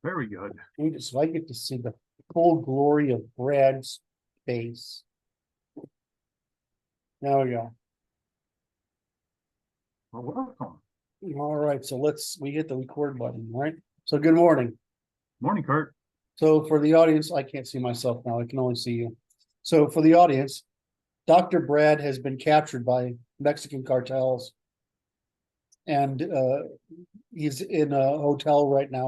Very good. So I get to see the full glory of Brad's face. There we go. Well, welcome. All right, so we hit the record button, right? So good morning. Morning, Curt. So for the audience, I can't see myself now, I can only see you. So for the audience, Dr. Brad has been captured by Mexican cartels. And he's in a hotel right now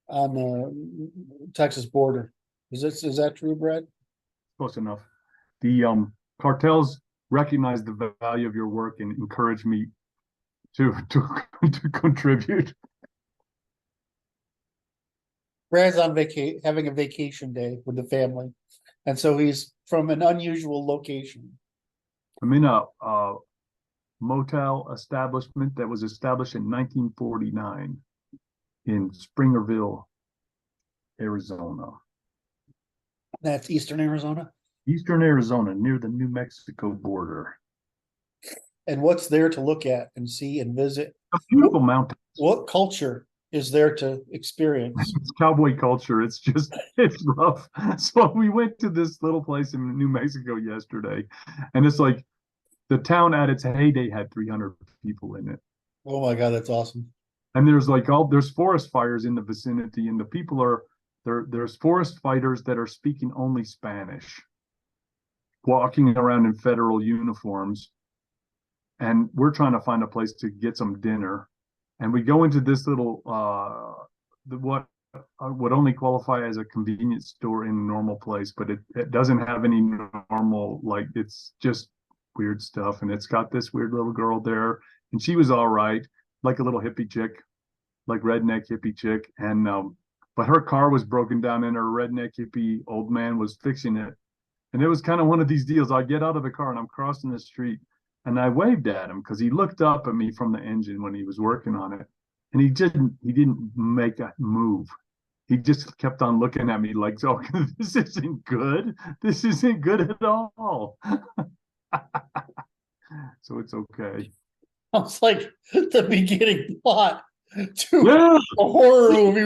on the Texas border. Is that true, Brad? Close enough. The cartels recognize the value of your work and encourage me to contribute. Brad's on having a vacation day with the family, and so he's from an unusual location. I'm in a motel establishment that was established in 1949 in Springerville, Arizona. That's Eastern Arizona. Eastern Arizona, near the New Mexico border. And what's there to look at and see and visit? A beautiful mountain. What culture is there to experience? It's cowboy culture. It's rough. So we went to this little place in New Mexico yesterday, and it's like the town at its heyday had 300 people in it. Oh my God, that's awesome. And there's forest fires in the vicinity, and the people there's forest fighters that are speaking only Spanish, walking around in federal uniforms. And we're trying to find a place to get some dinner. And we go into this little, what would only qualify as a convenience store in a normal place, but it doesn't have any normal, like, it's just weird stuff. And it's got this weird little girl there, and she was all right, like a little hippie chick, like redneck hippie chick. And, but her car was broken down and her redneck hippie old man was fixing it. And it was kind of one of these deals. I get out of the car and I'm crossing the street, and I waved at him because he looked up at me from the engine when he was working on it. And he didn't make a move. He just kept on looking at me like, oh, this isn't good. This isn't good at all. So it's okay. Sounds like the beginning plot to a horror movie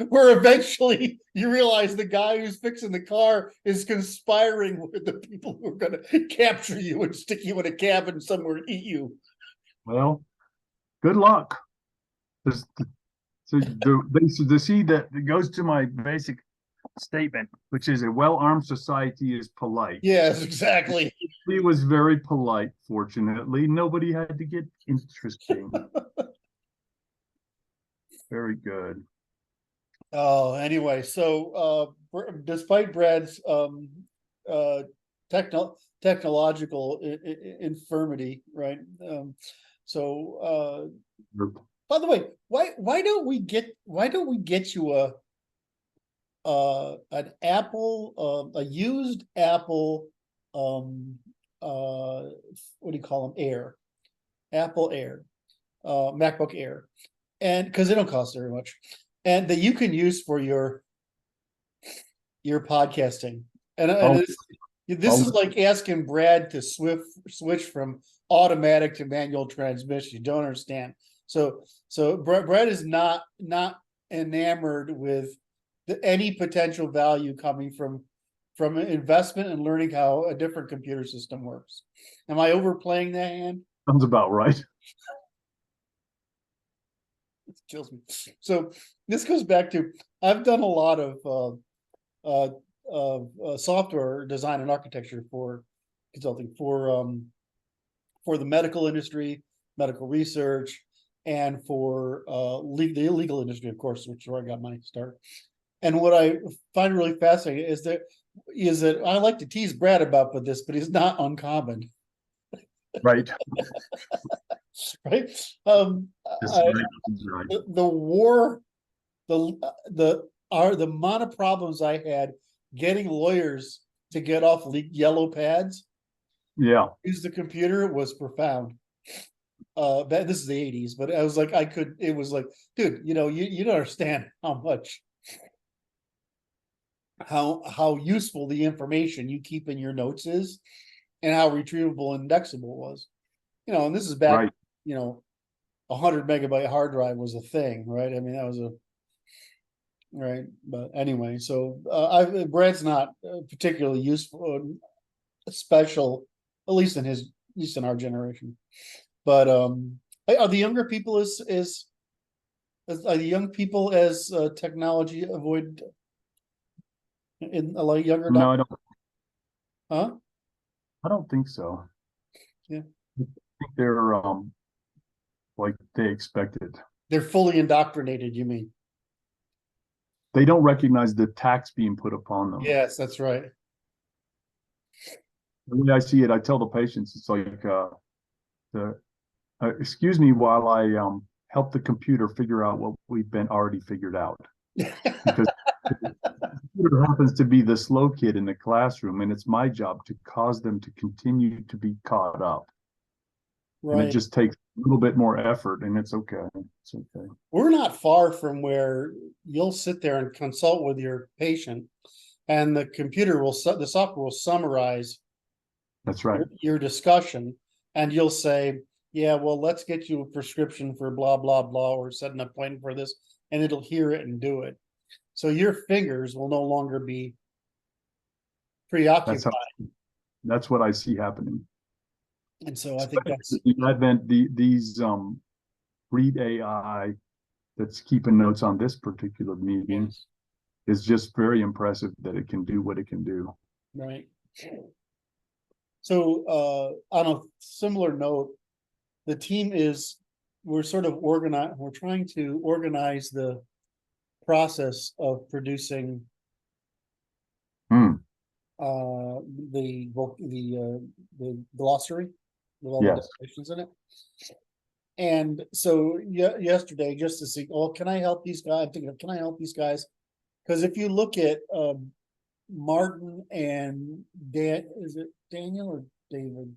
where eventually you realize the guy who's fixing the car is conspiring with the people who are going to capture you and stick you in a cabin somewhere and eat you. Well, good luck. So they see that it goes to my basic statement, which is a well-armed society is polite. Yes, exactly. He was very polite, fortunately. Nobody had to get interesting. Very good. Oh, anyway, so despite Brad's technological infirmity, right? By the way, why don't we get you an Apple, a used Apple, what do you call them? Apple Air, MacBook Air, and because they don't cost very much, and that you can use for your podcasting. And this is like asking Brad to switch from automatic to manual transmission. You don't understand. So Brad is not enamored with any potential value coming from an investment and learning how a different computer system works. Am I overplaying that hand? Sounds about right. It kills me. So this goes back to, I've done a lot of software design and architecture for consulting for the medical industry, medical research, and for the legal industry, of course, which is where I got my start. And what I find really fascinating is that I like to tease Brad about this, but he's not uncommon. Right. Right. Right. The war, the amount of problems I had getting lawyers to get off yellow pads. Yeah. Use the computer was profound. This is the 80s, but I was like, it was like, dude, you don't understand how useful the information you keep in your notes is, and how retrievable and indexable was. And this is back, right. 100 megabyte hard drive was a thing, right? I mean, that was Right, but anyway, so Brad's not particularly useful, special, at least at least in our generation. But are the younger people are the young people as technology avoid in a lot of younger No, huh? I don't think so. Yeah. I think they're like they expected. They're fully indoctrinated, you mean? They don't recognize the tax being put upon them. Yes, that's right. The way I see it, I tell the patients, it's like excuse me while I help the computer figure out what we've been already figured out. Because the computer happens to be the slow kid in the classroom, and it's my job to cause them to continue to be caught up. And it Right. just takes a little bit more effort, and it's okay. It's okay. We're not far from where you'll sit there and consult with your patient, and the software will summarize That's right. your discussion, and you'll say, yeah, well, let's get you a prescription for blah, blah, blah, or set an appointment for this, and it'll hear it and do it. So your fingers will no longer be preoccupied. That's what I see happening. And so I think that's the advent, these read AI that's keeping notes on this particular meeting is just very impressive that it can do what it can do. right. So on a similar note, the team we're sort of we're trying to organize the process of producing the glossary with all the definitions in it. And so yesterday, just to see, oh, can I help these guys? I'm thinking, can I help these guys? Because if you look at Martin and is it Daniel or David?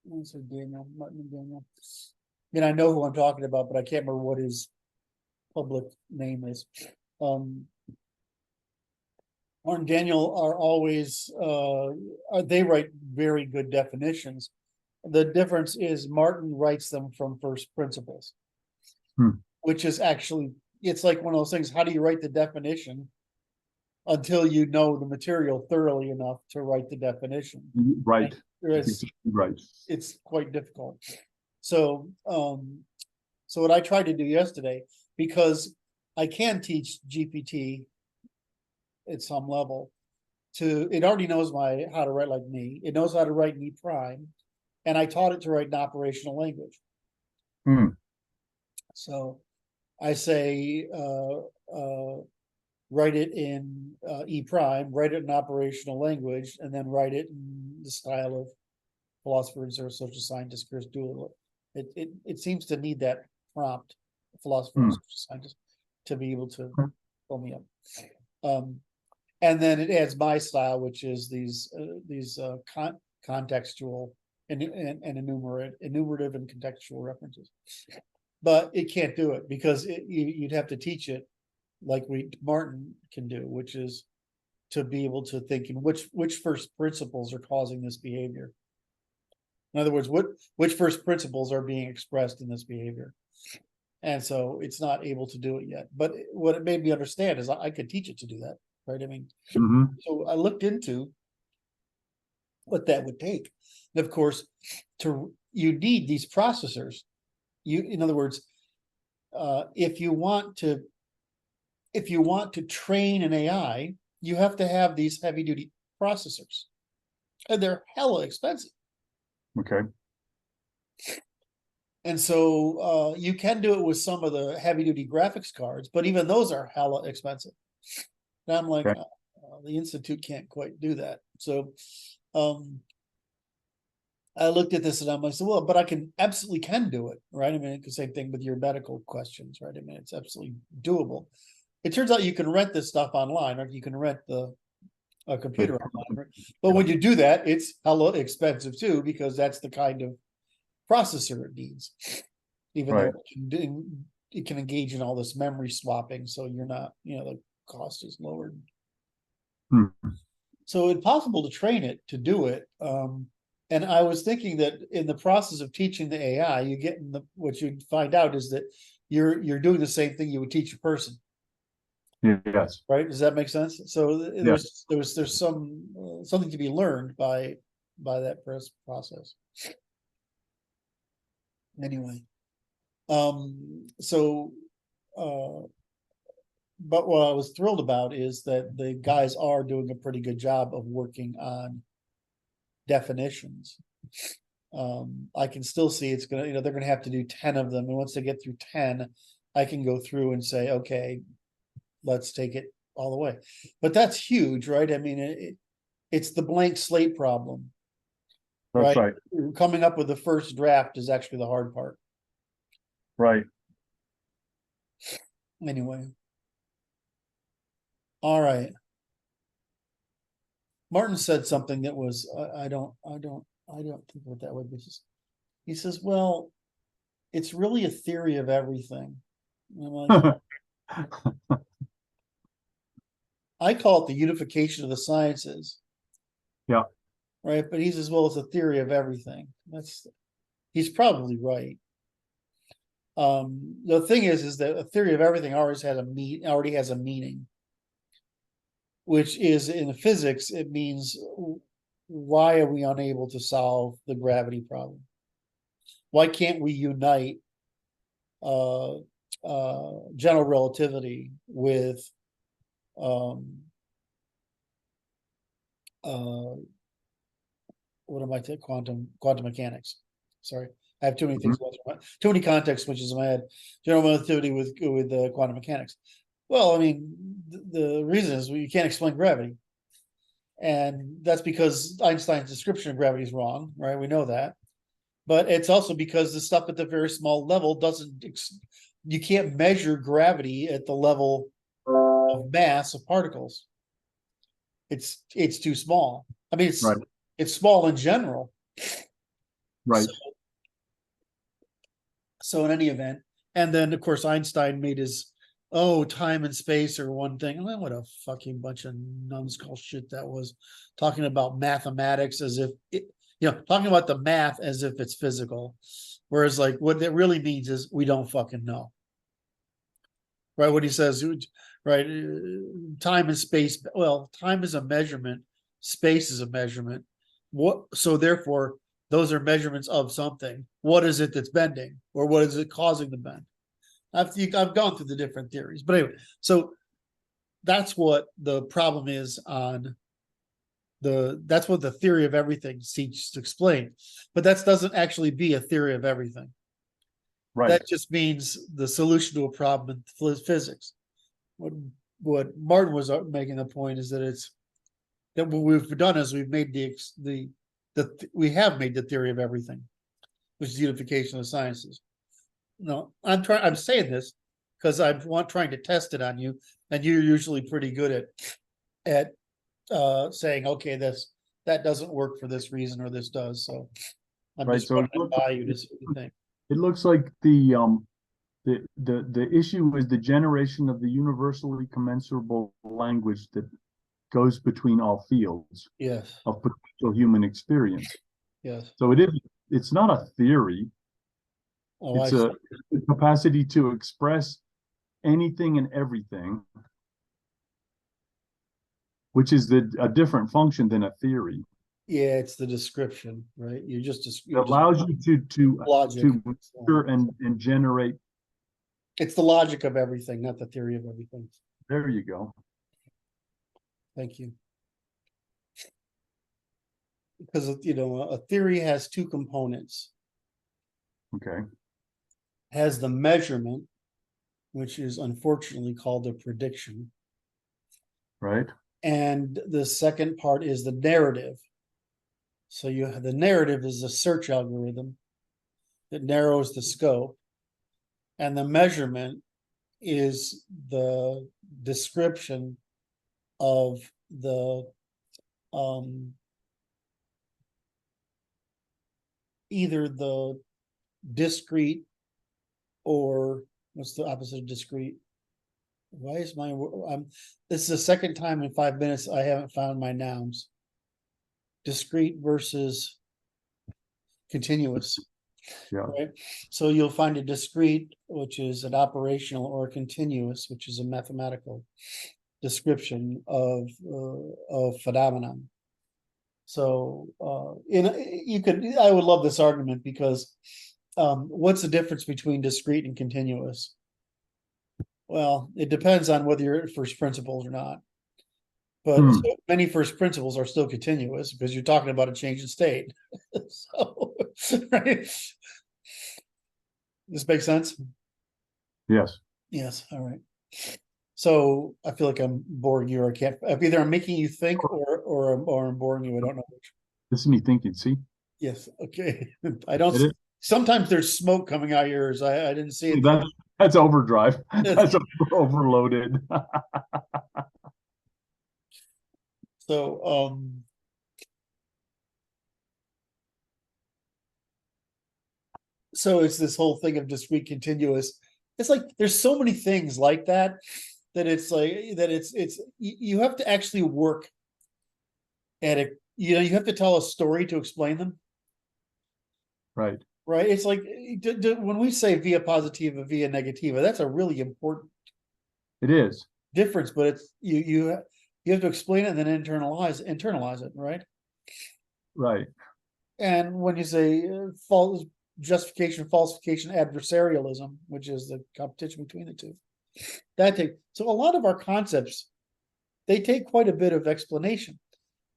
I say Daniel, Martin and Daniel. I mean, I know who I'm talking about, but I can't remember what his public name is. Martin and Daniel are always they write very good definitions. The difference is Martin writes them from first principles, which is actually, it's like one of those things. How do you write the definition until you know the material thoroughly enough to write the definition? Right. Right. It's quite difficult. So, so what I tried to do yesterday, because I can teach GPT at some level, it already knows how to write like me. It knows how to write in E prime, and I taught it to write in operational language. So I say, write it in E prime, write it in operational language, and then write it in the style of philosophers or social scientists, Curt Doolittle. It seems to need that prompt, philosopher and social scientist, to be able to pull me up. And then it adds my style, which is these contextual and enumerative and contextual references. But it can't do it because you'd have to teach it like Martin can do, which is to be able to think in which first principles are causing this behavior. In other words, which first principles are being expressed in this behavior. And so it's not able to do it yet. But what it made me understand is I could teach it to do that, right? I mean, so I looked into what that would take. And of course, you need these processors. In other words, if you want to train an AI, you have to have these heavy duty processors, and they're hella expensive. Okay. And so you can do it with some of the heavy duty graphics cards, but even those are hella expensive. And I'm like, the Institute can't quite do that. So I looked at this and I'm like, well, but I absolutely can do it, right? I mean, the same thing with your medical questions, right? I mean, it's absolutely doable. It turns out you can rent this stuff online, or you can rent a computer online, right? But when you do that, it's hella expensive too, because that's the kind of processor it needs. Even though it can engage in all this memory swapping, so you're not, the cost is lowered. So it's possible to train it to do it. And I was thinking that in the process of teaching the AI, what you find out is that you're doing the same thing you would teach a person. Yes. right? Does that make sense? So Yes. there's some something to be learned by that process. Anyway, so but what I was thrilled about is that the guys are doing a pretty good job of working on definitions. I can still see it's gonna, they're gonna have to do 10 of them, and once they get through 10, I can go through and say, okay, let's take it all the way. But that's huge, right? I mean, it's the blank slate problem, That's right? right. Coming up with the first draft is actually the hard part. Right. Anyway. All right. Martin said something that was, I don't think what that would be. He says, well, it's really a theory of everything. And I'm like, I call it the unification of the sciences. Yeah. Right. But he says, well, it's a theory of everything. He's probably right. The thing is that a theory of everything already has a meaning, which is in physics, it means, why are we unable to solve the gravity problem? Why can't we unite general relativity with what am I saying? Quantum mechanics. Sorry, I have too many things, too many context switches in my head. General relativity with quantum mechanics. Well, I mean, the reason is you can't explain gravity, and that's because Einstein's description of gravity is wrong, right? We know that, but it's also because the stuff at the very small level doesn't. You can't measure gravity at the level of mass of particles. It's too small. I mean, it's small in general. Right. So in any event, and then of course Einstein made his time and space are one thing. What a fucking bunch of numbskull shit that was, talking about mathematics as if talking about the math as if it's physical, whereas like what that really means is we don't fucking know. Right, what he says, right? Time and space. Well, time is a measurement, space is a measurement. So therefore, those are measurements of something. What is it that's bending, or what is it causing the bend? I've gone through the different theories, but anyway, so that's what the problem is on that's what the theory of everything seeks to explain. But that doesn't actually be a theory of everything. Right. That just means the solution to a problem in physics. What Martin was making the point is that that what we've done is we've made we have made the theory of everything, which is unification of the sciences. No, I'm saying this because I'm trying to test it on you, and you're usually pretty good at saying, okay, that doesn't work for this reason, or this does. So I'm just running it by you to see what you think. It looks like the issue is the generation of the universally commensurable language that goes between all fields. Yes. Of potential human experience. Yes. So it's not a theory. Oh, it's a capacity to express anything and everything, which is a different function than a theory. Yeah, it's the description, right? It allows you to measure and generate. It's the logic of everything, not the theory of everything. There you go. Thank you. Because a theory has two components. Okay. It has the measurement, which is unfortunately called a prediction. Right. And the second part is the narrative. So the narrative is a search algorithm that narrows the scope, and the measurement is the description of the either the discrete, or what's the opposite of discrete? Why is this is the second time in 5 minutes I haven't found my nouns. Discrete versus continuous. Yeah. Right. So you'll find a discrete, which is an operational, or a continuous, which is a mathematical description of phenomenon. So I would love this argument because what's the difference between discrete and continuous? Well, it depends on whether you're at first principles or not. But so many first principles are still continuous because you're talking about a change in state. So, right? This makes sense? Yes. Yes. All right. So I feel like I'm boring you, or either I'm making you think, or I'm boring you. I don't know which. This is me thinking. See? Yes. Okay. I don't. Sometimes there's smoke coming out of yours. I didn't see it. That's overdrive. That's overloaded. So so it's this whole thing of discrete continuous. It's like there's so many things like that it's like that it's you have to actually work at it. You have to tell a story to explain them. Right. Right. It's like when we say via positiva, via negativa, that's a really important. It is difference, but it's you have to explain it and then internalize it, right? Right. And when you say false justification, falsification, adversarialism, which is the competition between the two, so a lot of our concepts, they take quite a bit of explanation,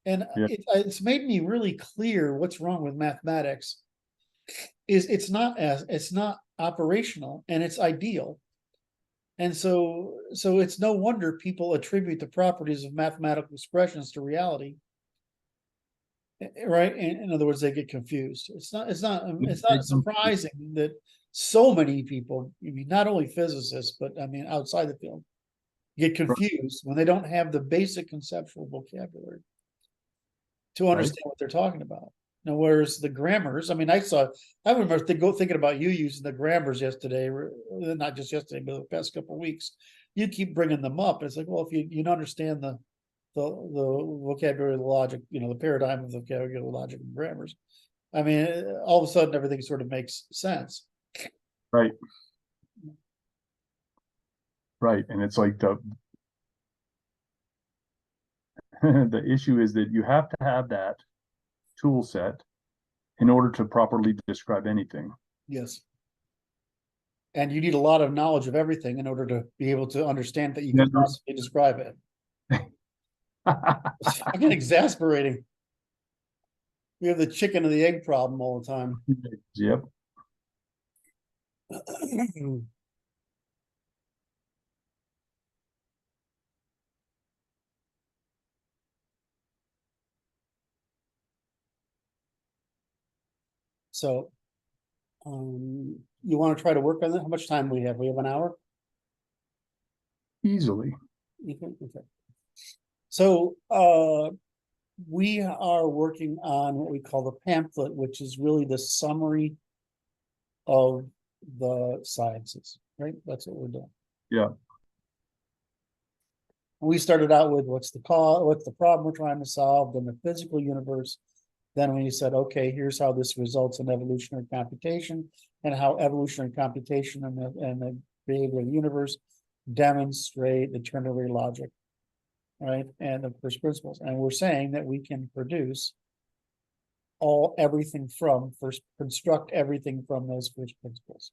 and it's made me really clear what's wrong with mathematics. It's not operational, and it's ideal. And so it's no wonder people attribute the properties of mathematical expressions to reality. Right? In other words, they get confused. It's not surprising that so many people, I mean, not only physicists, but I mean, outside the field, get confused when they don't have the basic conceptual vocabulary to understand what they're talking about. Now, whereas the grammars, I mean, I remember thinking about you using the grammars yesterday, not just yesterday, but the past couple of weeks. You keep bringing them up. And it's like, well, if you don't understand the vocabulary, the logic, the paradigm of the vocabulary, logic, and grammars, I mean, all of a sudden everything sort of makes sense. Right. Right. And it's like the issue is that you have to have that tool set in order to properly describe anything. Yes. And you need a lot of knowledge of everything in order to be able to understand that you can possibly describe it. It's fucking exasperating. We have the chicken and the egg problem all the time. Yep. So, you want to try to work on that? How much time do we have? We have an hour? Easily. Okay. So, we are working on what we call the pamphlet, which is really the summary of the sciences, right? That's what we're doing. Yeah. We started out with what's the problem we're trying to solve, then the physical universe. Then we said, okay, here's how this results in evolutionary computation, and how evolutionary computation and the behavior of the universe demonstrate the ternary logic, right? And the first principles. And we're saying that we can produce construct everything from those first principles.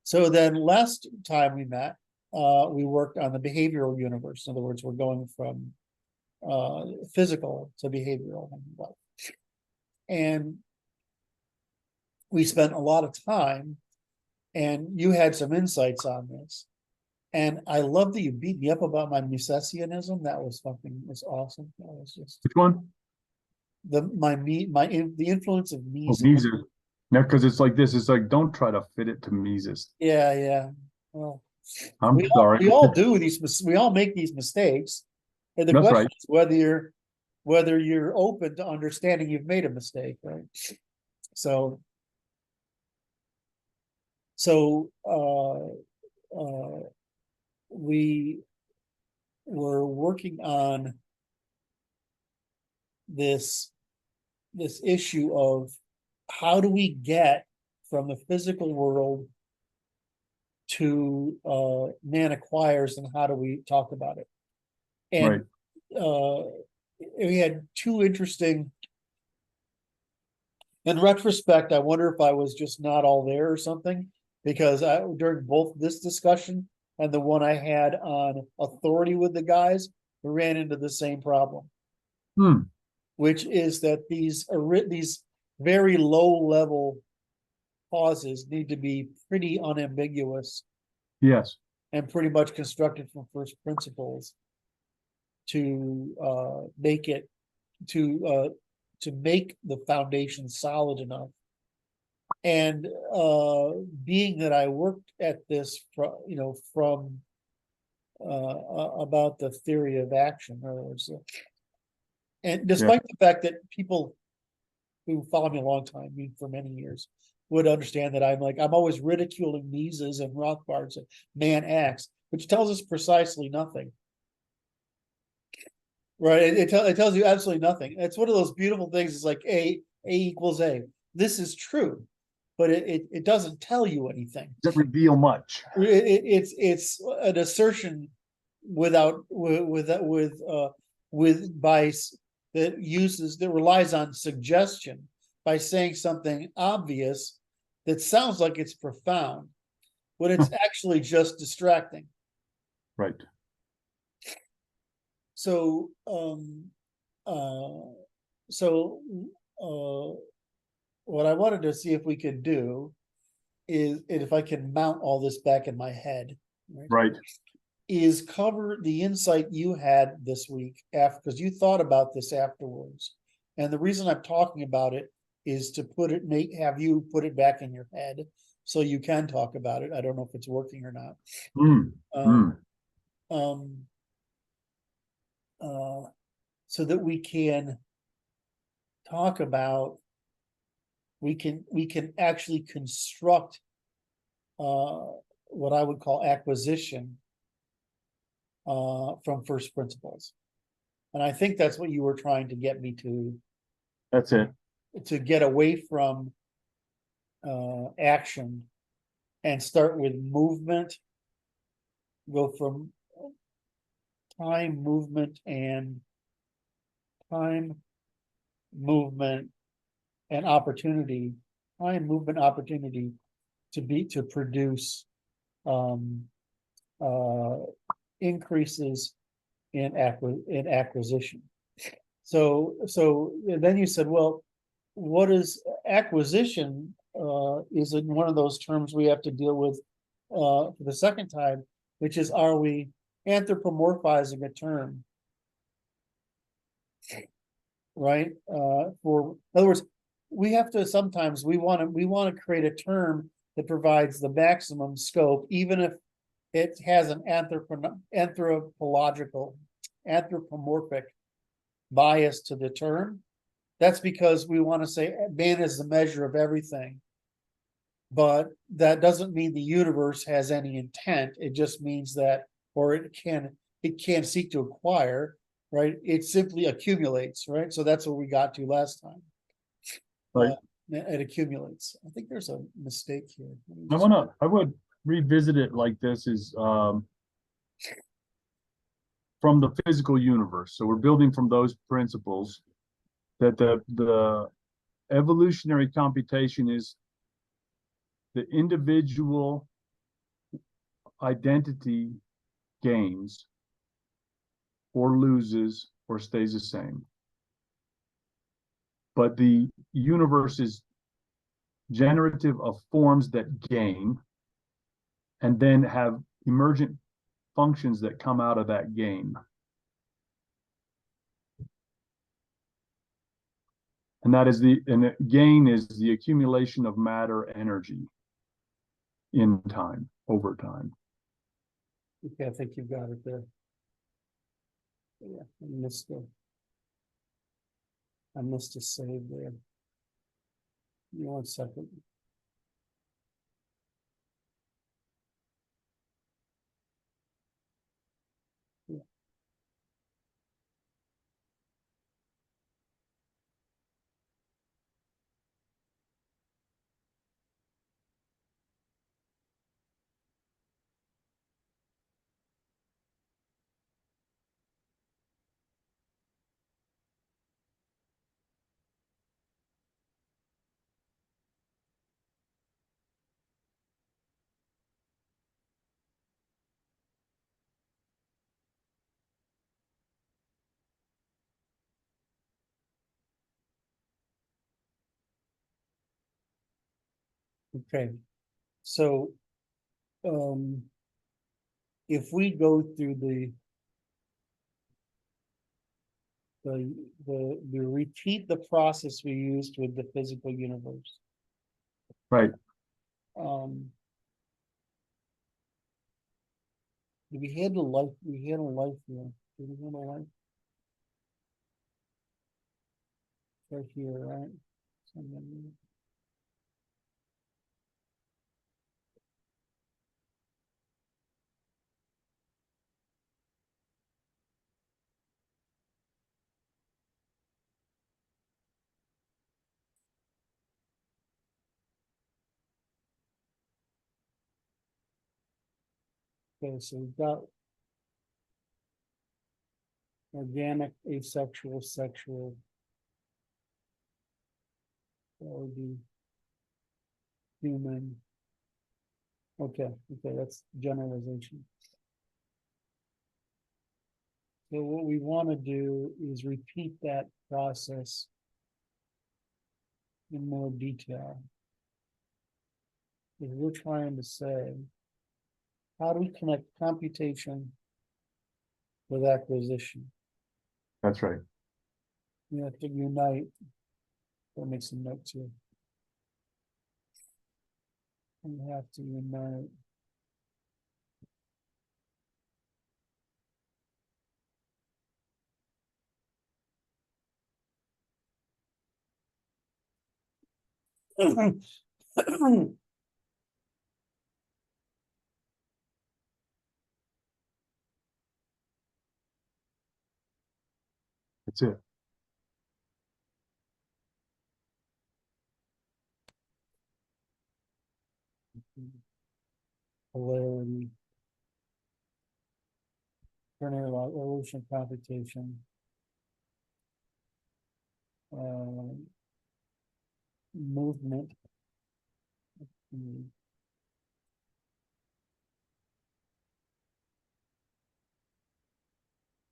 So then last time we met, we worked on the behavioral universe. In other words, we're going from physical to behavioral. And we spent a lot of time, and you had some insights on this. And I love that you beat me up about my Misesianism. That was awesome. That was just which one? The influence of Mises. Mises. No, because it's like this. It's like, don't try to fit it to Mises. Yeah. Well, I'm sorry. We all do these. We all make these mistakes. And the question is whether you're open to understanding you've made a mistake, right? So we were working on this issue of how do we get from the physical world to man acquires, and how do we talk about it? And we had two interesting. In retrospect, I wonder if I was just not all there or something, because during both this discussion and the one I had on authority with the guys, we ran into the same problem, which is that these very low level clauses need to be pretty unambiguous. Yes. And pretty much constructed from first principles to make it to make the foundation solid enough. And being that I worked at this from about the theory of action, in other words, and despite the fact that people who follow me a long time, I mean for many years, would understand that I'm always ridiculing Mises and Rothbards and man acts, which tells us precisely nothing. Right? It tells you absolutely nothing. It's one of those beautiful things. It's like A equals A. This is true, but it doesn't tell you anything. It doesn't reveal much. It's an assertion with bias that relies on suggestion by saying something obvious that sounds like it's profound, when it's actually just distracting. Right. So, what I wanted to see if we could do is, if I can mount all this back in my head, right, is cover the insight you had this week because you thought about this afterwards. And the reason I'm talking about it is to have you put it back in your head so you can talk about it. I don't know if it's working or not. So that we can talk about, we can actually construct what I would call acquisition from first principles. And I think that's what you were trying to get me to. That's it. To get away from action and start with movement, go from time, movement, and opportunity, to produce increases in acquisition. So then you said, well, what is acquisition? Is it one of those terms we have to deal with for the second time, which is, are we anthropomorphizing a term? Right? In other words, we have to sometimes we want to create a term that provides the maximum scope, even if it has an anthropomorphic bias to the term. That's because we want to say man is the measure of everything. But that doesn't mean the universe has any intent. It just means that, or it can seek to acquire, right? It simply accumulates, right? So that's what we got to last time. Right. It accumulates. I think there's a mistake here. I would revisit it like this: is from the physical universe. So we're building from those principles that the evolutionary computation is the individual identity gains or loses or stays the same. But the universe is generative of forms that gain and then have emergent functions that come out of that gain. And the gain is the accumulation of matter energy in time, over time. Okay, I think you've got it there. Yeah, I missed a save there. Give me 1 second. Yeah. Okay, so, if we go through the repeat the process we used with the physical universe. Right. Did we handle life? We handle life here. Did we handle life? Right here, right? Okay, so we've got organic, asexual, sexual. That would be human. Okay, that's generalization. So what we want to do is repeat that process in more detail. Because we're trying to say, how do we connect computation with acquisition? That's right. You have to unite. I'll make some notes here. We have to unite. That's it. Polarity. Ternary law, evolution, computation. Movement.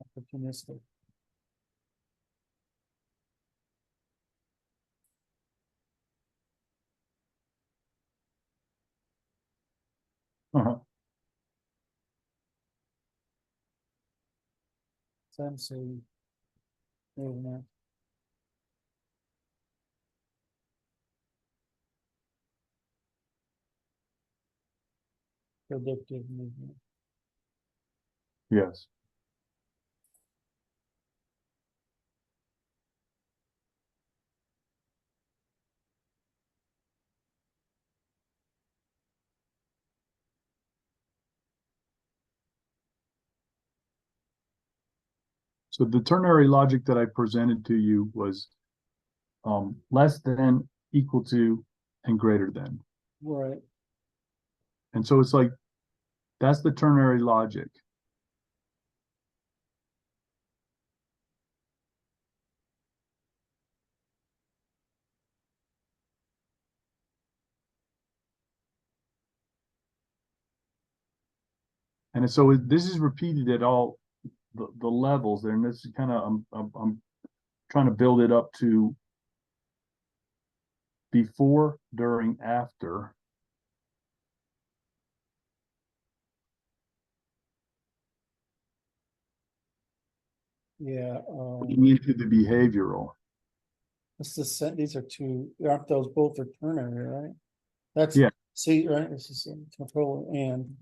Opportunistic. Sensory movement. Predictive movement. Yes. So the ternary logic that I presented to you was less than, equal to, and greater than. Right. And so it's like, that's the ternary logic. And so this is repeated at all the levels there. And this is kind of, I'm trying to build it up to before, during, after. Yeah. Into the behavioral. This is these are two, aren't those both are ternary, right? That's, yeah. See, right? This is control and.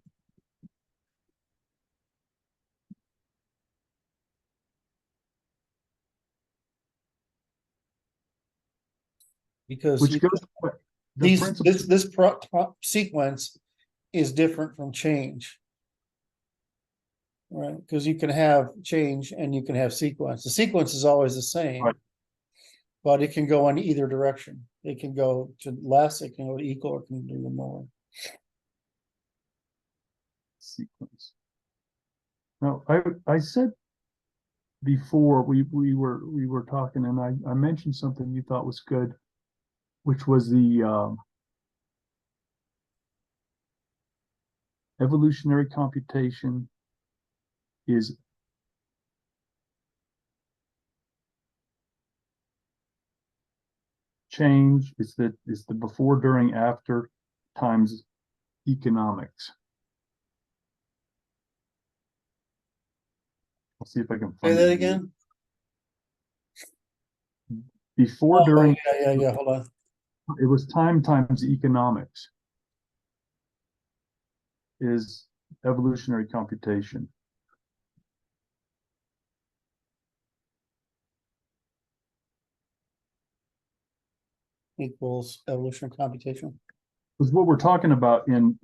Because Which goes to the principle. this sequence is different from change. Right, because you can have change and you can have sequence. The sequence is always the same, Right. but it can go in either direction. It can go to less, it can go to equal, or it can do more. Sequence. Now, I said before we were talking, and I mentioned something you thought was good, which was the evolutionary computation is change. It's the before, during, after. times economics. I'll see if I can Say find that it. again? Before, Oh, during, yeah, hold on. it was time times economics is evolutionary computation. Equals evolutionary computation. Because what we're talking about in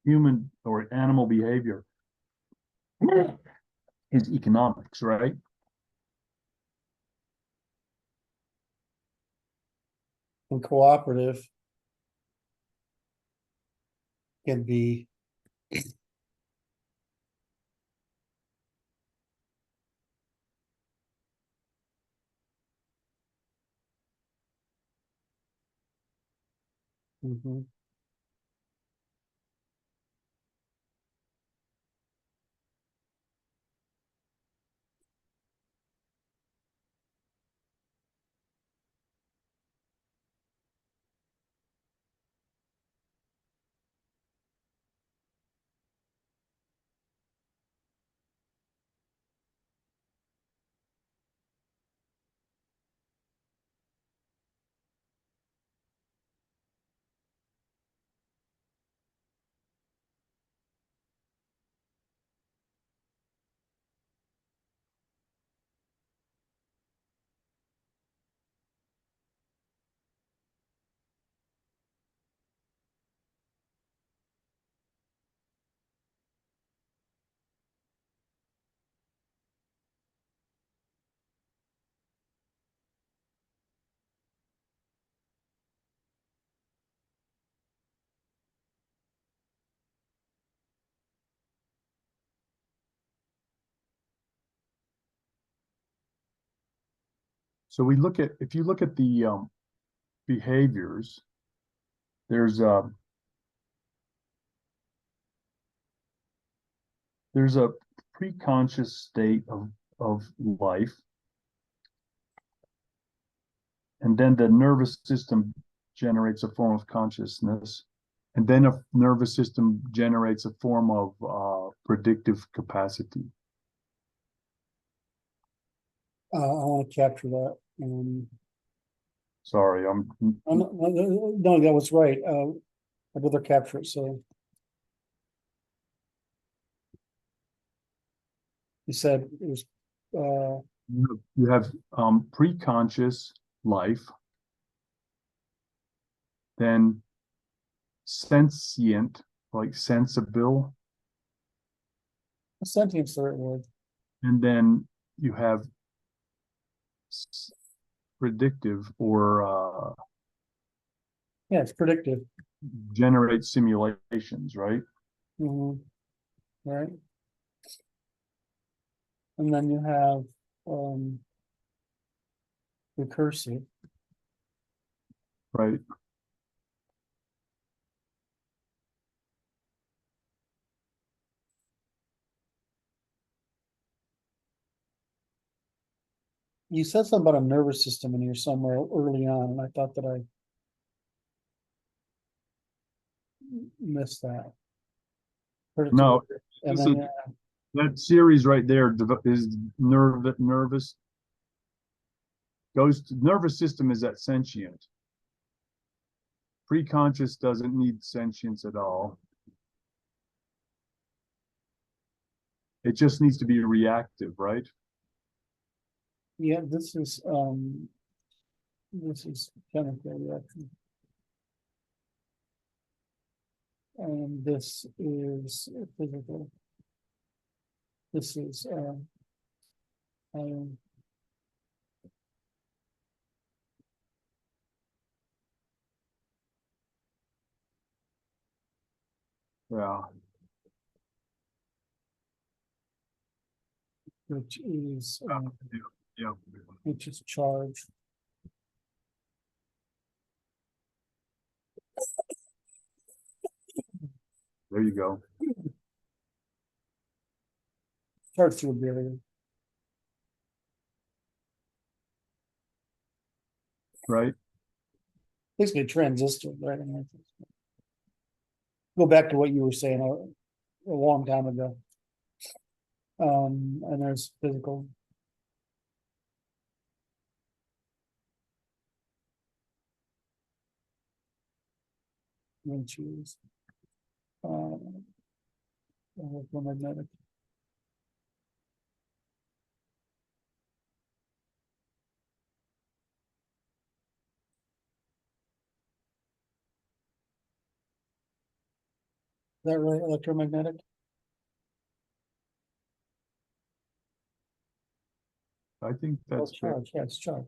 human or animal behavior is economics, right? And cooperative can be mhm. So we look at, if you look at the behaviors, there's a pre-conscious state of life, and then the nervous system generates a form of consciousness, and then a nervous system generates a form of predictive capacity. I want to capture that. Sorry, No, that was right. I'd rather capture it. So you said it was you have pre-conscious life, then sentient, like sensible, sentience, the right word. and then you have predictive or Yeah, it's predictive. generate simulations, right? Mhm. Right. And then you have recursive. Right. You said something about a nervous system in here somewhere early on, and I thought that I missed that. No, And this then is- that series right there is nervous. Goes to nervous system is that sentient. Pre-conscious doesn't need sentience at all. It just needs to be reactive, right? yeah, this is chemical reaction. And this is physical. This is um, Yeah. which is Yeah. which is charge. There you go. Charge through a barrier. Right. Basically a transistor, right? go back to what you were saying a long time ago. And there's physical. And choose. Electromagnetic. Is that right? Electromagnetic? I think that's charge. Yeah, it's charge.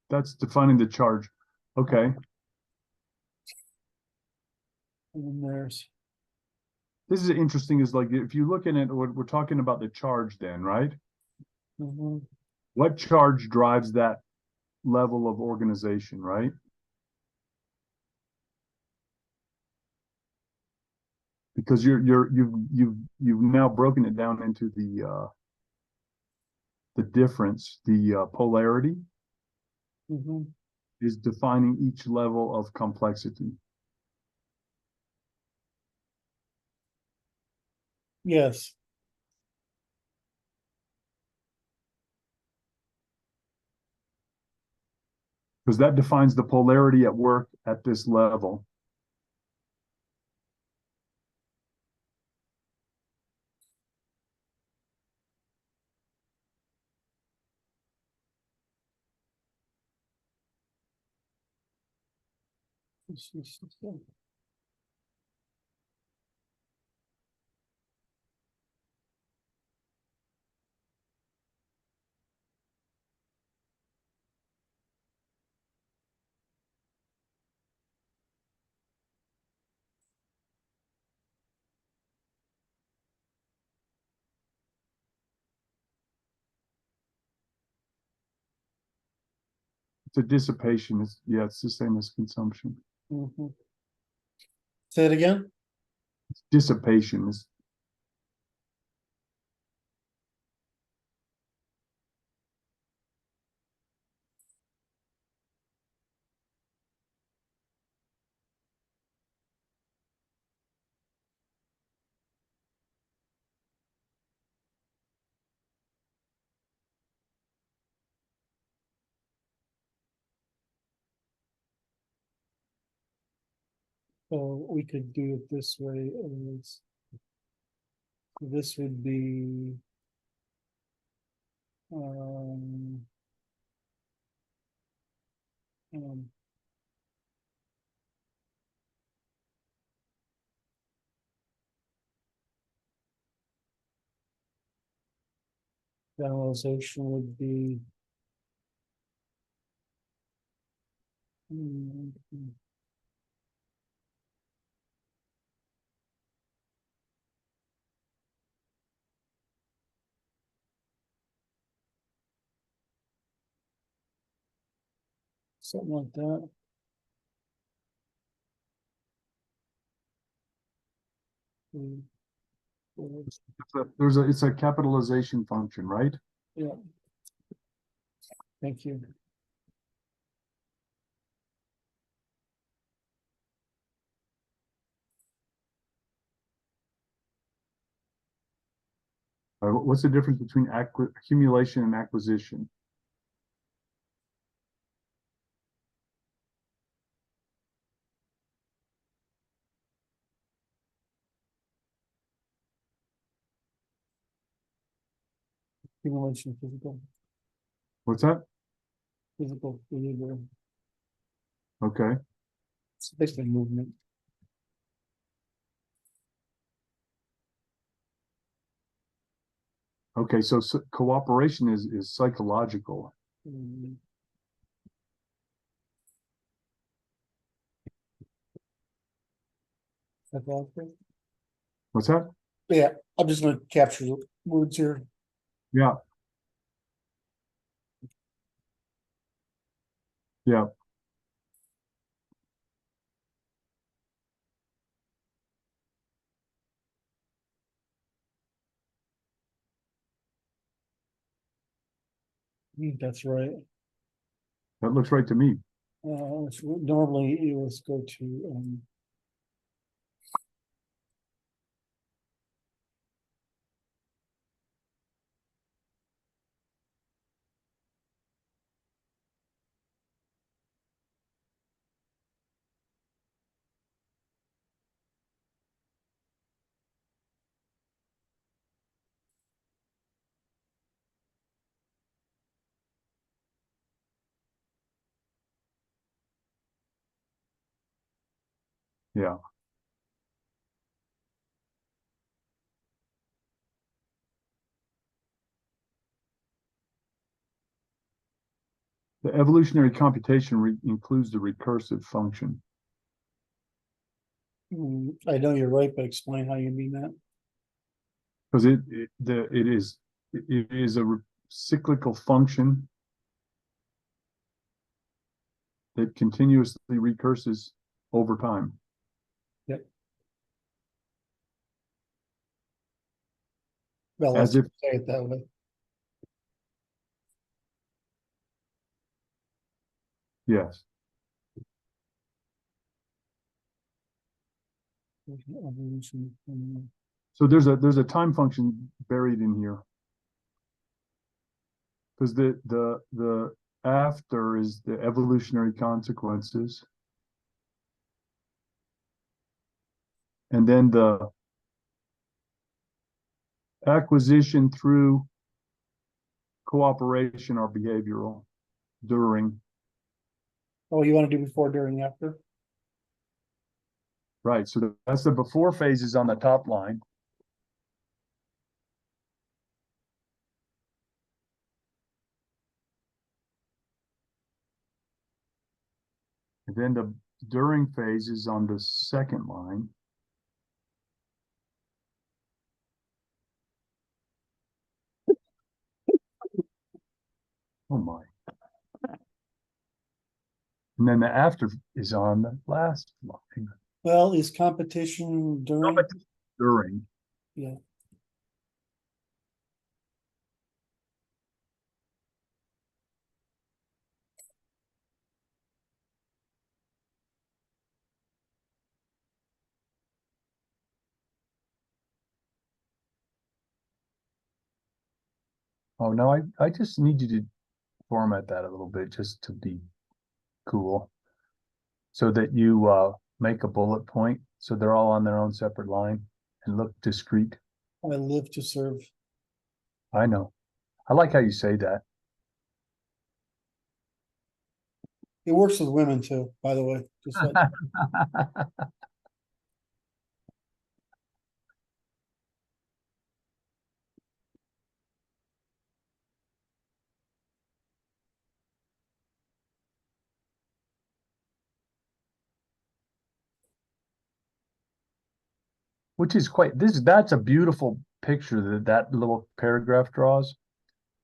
That's defining the charge. Okay. And then there's. This is interesting, is like, if you look at it, we're talking about the charge then, right? Mm-hmm. What charge drives that level of organization, right? Because you've now broken it down into the difference, the polarity Mm-hmm. is defining each level of complexity. Yes. Because that defines the polarity at work at this level. It's a dissipation. It's the same as consumption. Mm-hmm. Say it again. It's dissipation is. So we could do it this way. This would be um, um, generalization would be something like that. It's a capitalization function, right? Yeah. Thank you. What's the difference between accumulation and acquisition? Accumulation, physical, What's that? physical behavior. Okay. It's basically movement. Okay, so cooperation is psychological. Mm. Psychological? What's that? Yeah, I'm just gonna capture the words here. Yeah. Yeah. I think that's right. That looks right to me. Normally it was go to Yeah. The evolutionary computation includes the recursive function. I know you're right, but explain how you mean that. Because it is a cyclical function that continuously recurses over time. Yep. Well, As let's if say it that way. yes. So there's a time function buried in here. Because the after is the evolutionary consequences. And then the acquisition through cooperation or behavioral during. Oh, you want to do before, during, after? Right. So that's the before phases on the top line. And then the during phase is on the second line. Oh my. And then the after is on the last line. Well, is competition during? During. Yeah. Oh no, I just need you to format that a little bit just to be cool. So that you make a bullet point so they're all on their own separate line and look discrete. I live to serve. I know. I like how you say that. It works with women too, by the way. Just like, Which is that's a beautiful picture that little paragraph draws,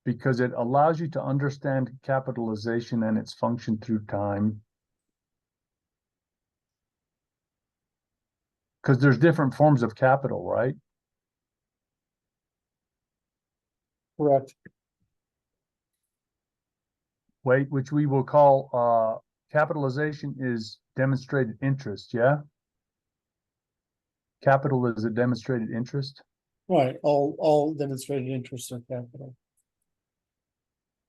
because it allows you to understand capitalization and its function through time. Because there's different forms of capital, right? correct. Wait, which we will call capitalization is demonstrated interest, yeah? Capital is a demonstrated interest. Right. All demonstrated interests are capital.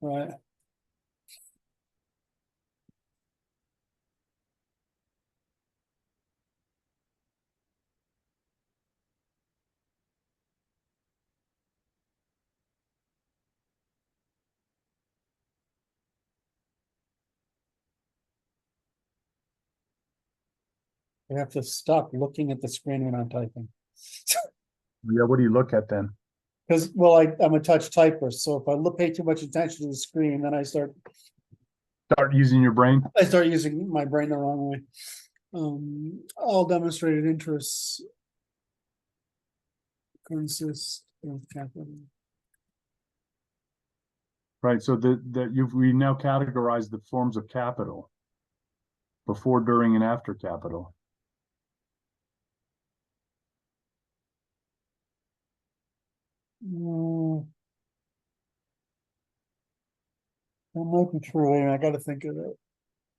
Right. I have to stop looking at the screen when I'm typing. Yeah, what do you look at then? Because, well, I'm a touch typist, so if I pay too much attention to the screen, then I start Using your brain. using my brain the wrong way. All demonstrated interests consist of capital. Right. So we now categorize the forms of capital before, during, and after capital. That might be true. I got to think of it.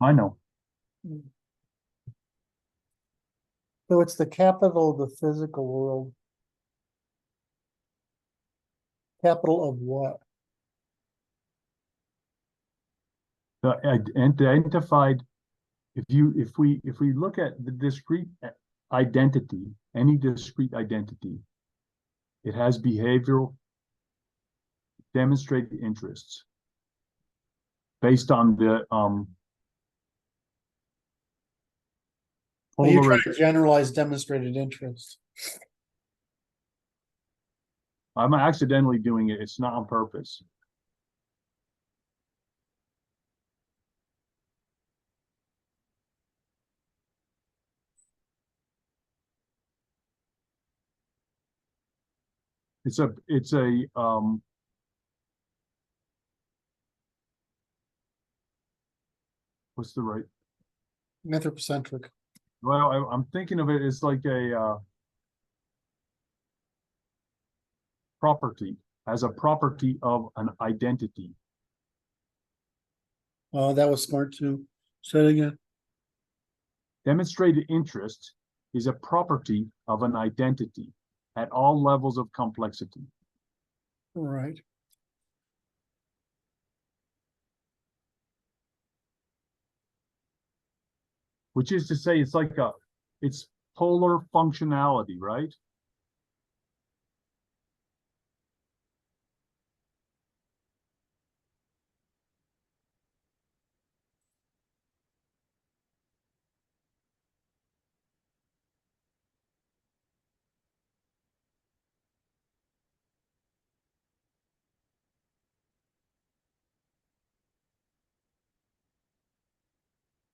I know. So it's the capital of the physical world. Capital of what? The identified. If we look at the discrete identity, any discrete identity, it has behavioral demonstrated interests based on the Well, you're trying Polarization. to generalize demonstrated interest. I'm accidentally doing it. It's not on purpose. It's a what's the right? Anthropocentric. Well, I'm thinking of it as like a property, as a property of an identity. Oh, that was smart too. Say it again. Demonstrated interest is a property of an identity at all levels of complexity. All right. Which is to say, it's polar functionality, right?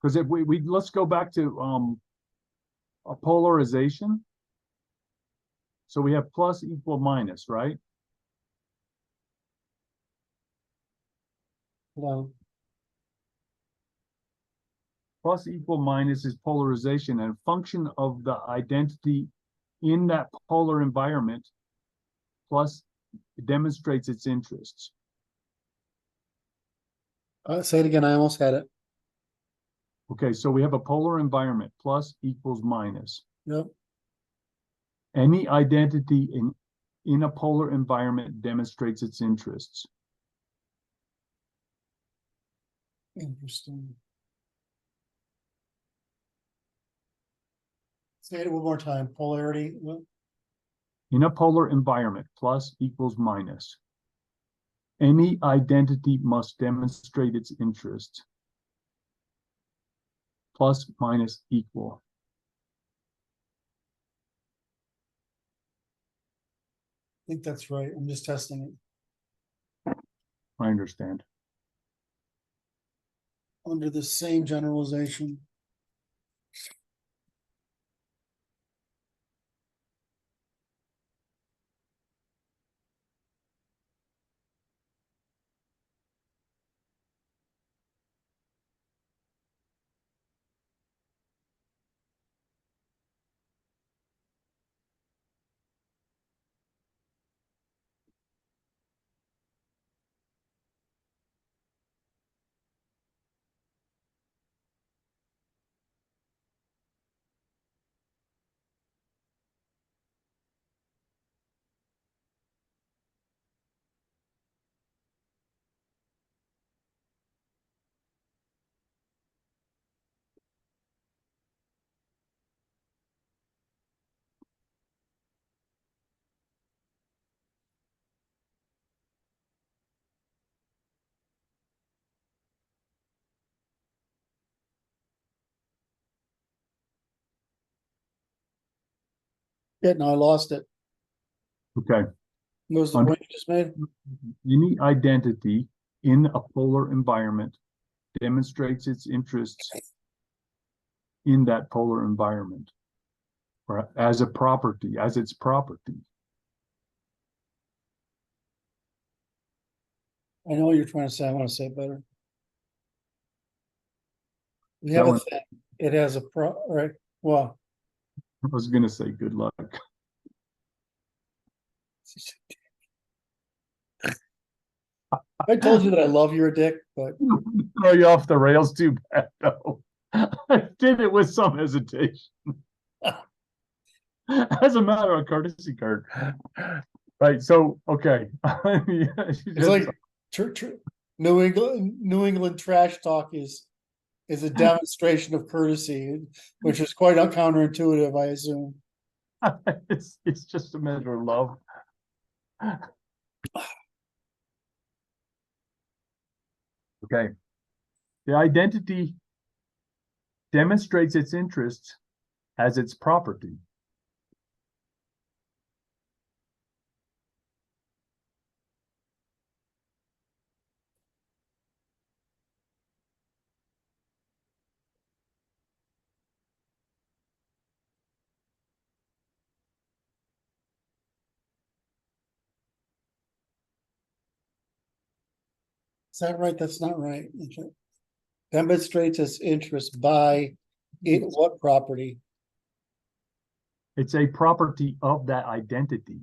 Because if we let's go back to a polarization. So we have plus, equal, minus, right? Well, Plus, equal, minus is polarization, and function of the identity in that polar environment, plus it demonstrates its interests. say it again. I almost had it. Okay, so we have a polar environment, plus, equals, minus. Yep. Any identity in a polar environment demonstrates its interests. Interesting. Say it one more time. Polarity. In a polar environment, plus, equals, minus. Any identity must demonstrate its interest. Plus, minus, equal. I think that's right. I'm just testing it. I understand. Under the same generalization. Yeah, no, I lost it. Okay. What was the Under point you just made? any identity in a polar environment demonstrates its interests in that polar environment, or as a property, as its property. I know what you're trying to say. I want to say it better. We That have a one, thing. It has a right. Well, I was going to say good luck. I told you that I love you're a dick, but Throw you off the rails too bad, though. I did it with some hesitation. As a matter of courtesy, Curt. Right. So, okay. it's like New England trash talk is a demonstration of courtesy, which is quite counterintuitive, I assume. it's just a measure of love. Okay. The identity demonstrates its interests as its property. Is that right? That's not right. Demonstrates its interest by it, what property? It's a property of that identity.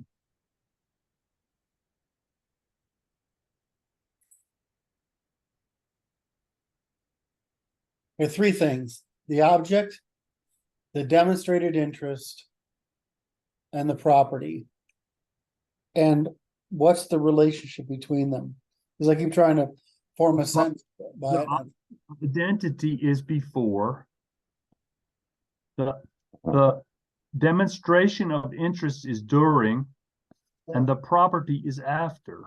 There are three things: the object, the demonstrated interest, and the property. And what's the relationship between them? Because I keep trying to form a sense by it. Identity is before. The demonstration of interest is during, and the property is after.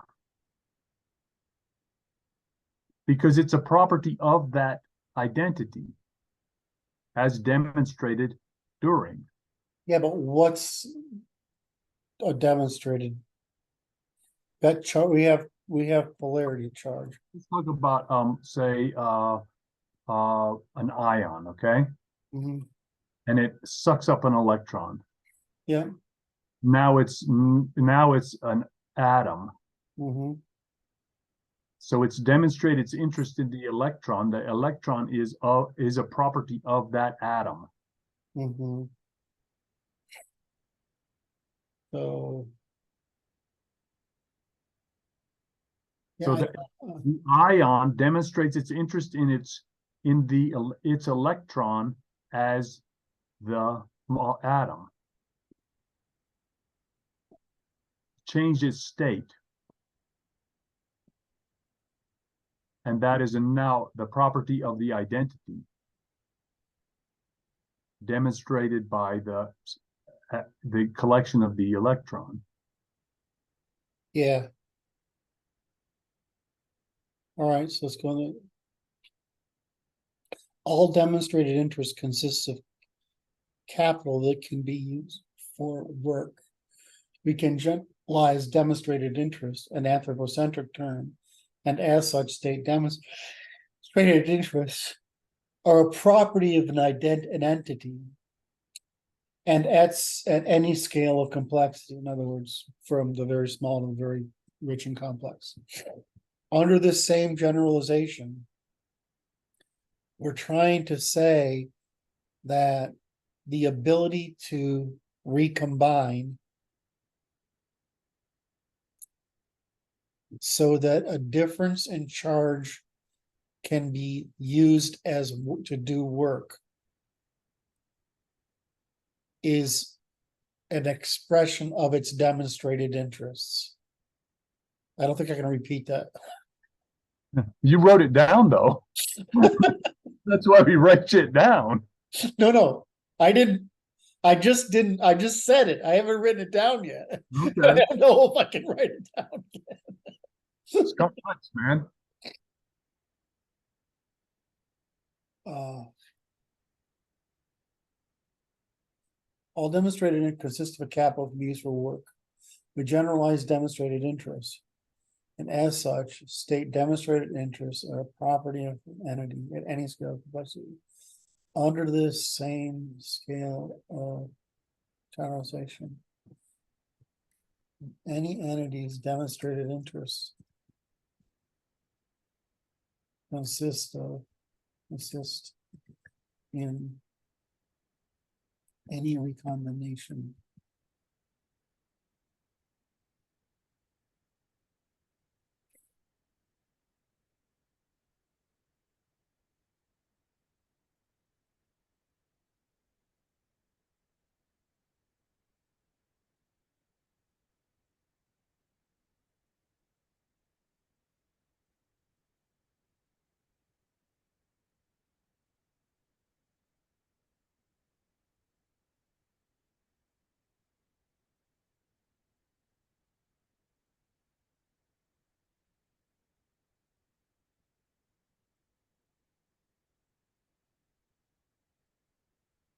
Because it's a property of that identity, as demonstrated during. Yeah, but what's a demonstrated? That chart we have polarity charge. Let's talk about say an ion, okay? Mm-hmm. And it sucks up an electron. Yeah. Now it's an atom. Mm-hmm. So it's demonstrated its interest in the electron. The electron is a property of that atom. Mm-hmm. So yeah, so the ion demonstrates its interest in its electron as the atom. Changed its state. And that is now the property of the identity, demonstrated by the collection of the electron. yeah. All right, so let's go on. All demonstrated interest consists of capital that can be used for work. We can generalize demonstrated interest, an anthropocentric term, and as such state demonstrated interests are a property of an entity, and at any scale of complexity. In other words, from the very small to the very rich and complex. Under this same generalization, we're trying to say that the ability to recombine so that a difference in charge can be used as to do work is an expression of its demonstrated interests. I don't think I can repeat that. You wrote it down, though. That's why we write shit down. No, I didn't. I just didn't. I just said it. I haven't written it down yet. Okay. I don't know if I can write it down yet. It's complex, man. All demonstrated consists of a capital to be used for work. We generalize demonstrated interest, and as such, state demonstrated interests are a property of an entity at any scale of complexity. Under this same scale of generalization, any entity's demonstrated interests consist in any recombination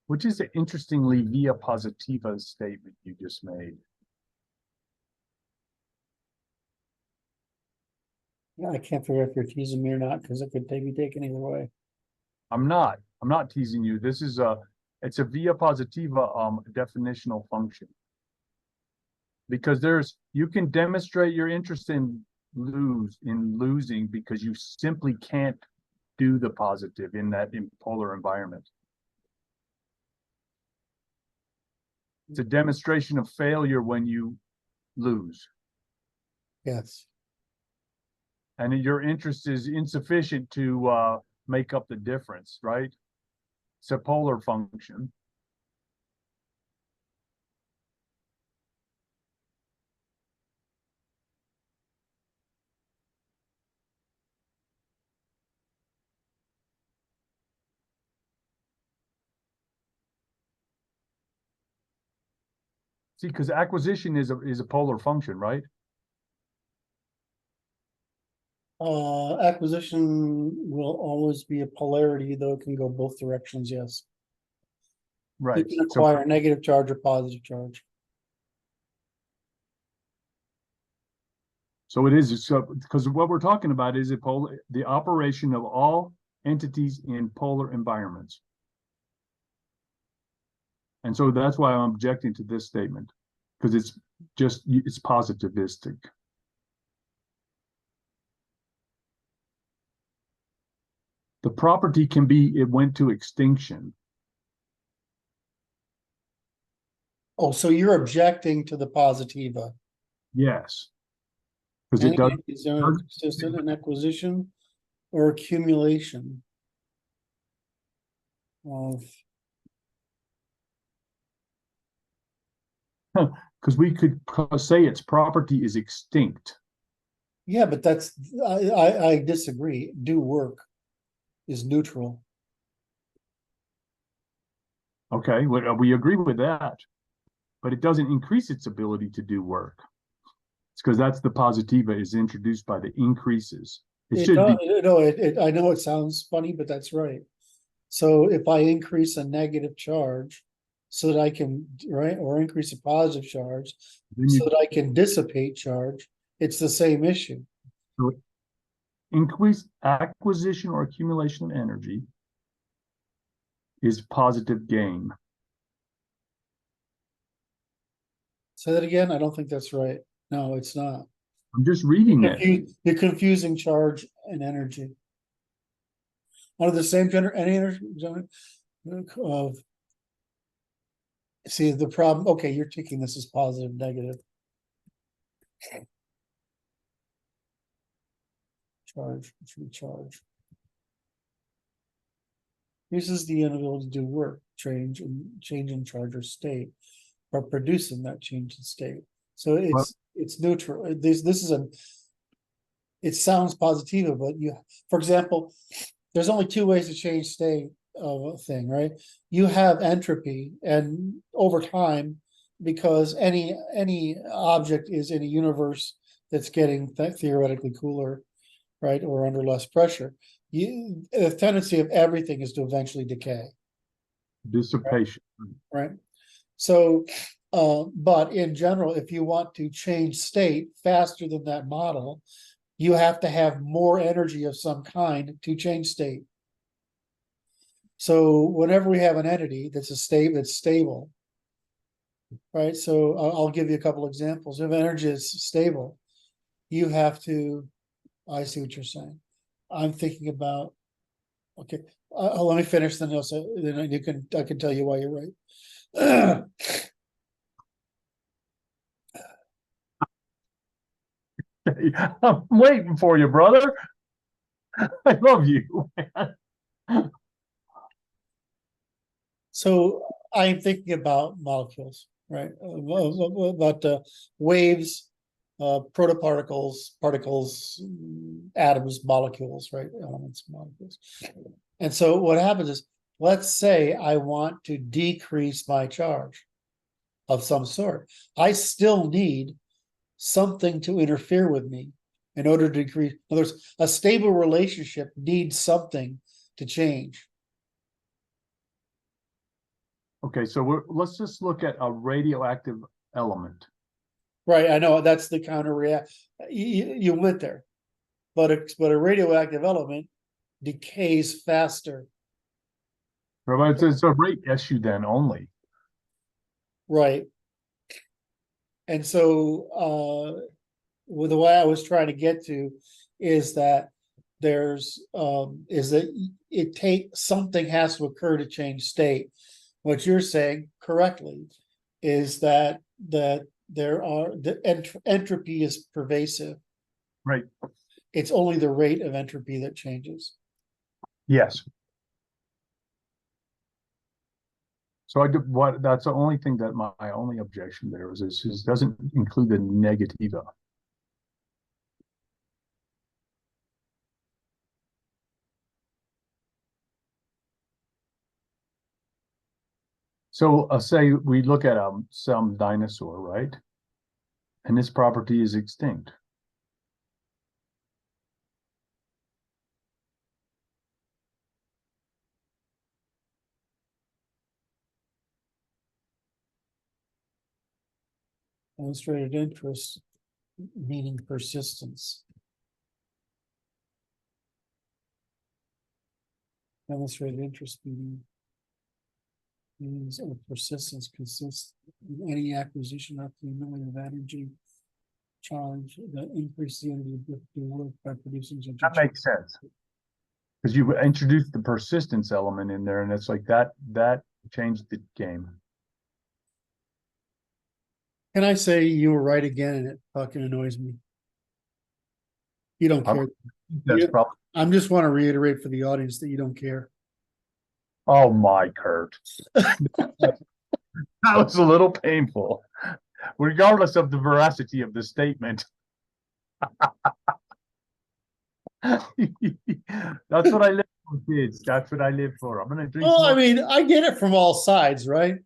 which is an interestingly via positiva statement you just made. Yeah, I can't figure out if you're teasing me or not, because it could be taken either way. I'm not teasing you. This is it's a via positiva definitional function. Because you can demonstrate your interest in losing because you simply can't do the positive in that polar environment. It's a demonstration of failure when you lose. Yes. And your interest is insufficient to make up the difference, right? It's a polar function. See, because acquisition is a polar function, right? Acquisition will always be a polarity, though it can go both directions, yes. You Right. can acquire a negative charge or positive charge. So it is, so because what we're talking about is the operation of all entities in polar environments. And so that's why I'm objecting to this statement, because it's positivistic. The property can be, it went to extinction. Oh, so you're objecting to the positiva? Yes. Because it does. Is there consistent in acquisition or accumulation of? Because we could say its property is extinct. Yeah, but that's, I disagree. Do work is neutral. Okay, we agree with that, but it doesn't increase its ability to do work. It's because that's the positiva is introduced by the increases. It should be. No, I know it sounds funny, but that's right. So if I increase a negative charge so that I can, right, or increase a positive charge so that I can dissipate charge, it's the same issue. So increase acquisition or accumulation of energy is positive gain. Say that again. I don't think that's right. No, it's not. I'm just reading it. You're confusing charge and energy. Under the same energy of, see the problem. Okay, you're taking this as positive, negative. Charge, it should be charge. Uses the inability to do work, change in charge or state, or producing that change in state. So it's neutral. This is it sounds positive, but for example, there's only two ways to change state of a thing, right? You have entropy, and over time, because any object is in a universe that's getting theoretically cooler, right, or under less pressure, the tendency of everything is to eventually decay. Dissipation. Right. So, but in general, if you want to change state faster than that model, you have to have more energy of some kind to change state. So whenever we have an entity that's stable, right? So I'll give you a couple examples. If energy is stable, you have to, I see what you're saying. I'm thinking about, okay, let me finish, then I can tell you why you're right. I'm waiting for you, brother. I love you, man. So I'm thinking about molecules, right? About waves, protoparticles, particles, atoms, molecules, right? Elements, molecules. And so what happens is, let's say I want to decrease my charge of some sort. I still need something to interfere with me in order to decrease. In other words, a stable relationship needs something to change. Okay, so let's just look at a radioactive element. Right, I know, that's the counter react, you went there. But a radioactive element decays faster, Right, it's a rate issue then only. right? And so, well, the way I was trying to get to is that is that it something has to occur to change state. What you're saying correctly is that entropy is pervasive. Right. It's only the rate of entropy that changes. Yes. So that's the only thing that my only objection there is doesn't include the negativa. So say we look at some dinosaur, right? And this property is extinct. Demonstrated interest, meaning persistence. Demonstrated interest means of persistence consists in any acquisition of the amount of energy charge that increase the energy of the work by producing. That makes sense. Because you introduced the persistence element in there, and it's like that changed the game. Can I say you were right again, and it fucking annoys me? You don't care. That's probably. I just want to reiterate for the audience that you don't care. Oh my, Curt. That was a little painful, regardless of the veracity of the statement. That's what I live for, kids. That's what I live for. I'm gonna drink. Well, I mean, I get it from all sides, right?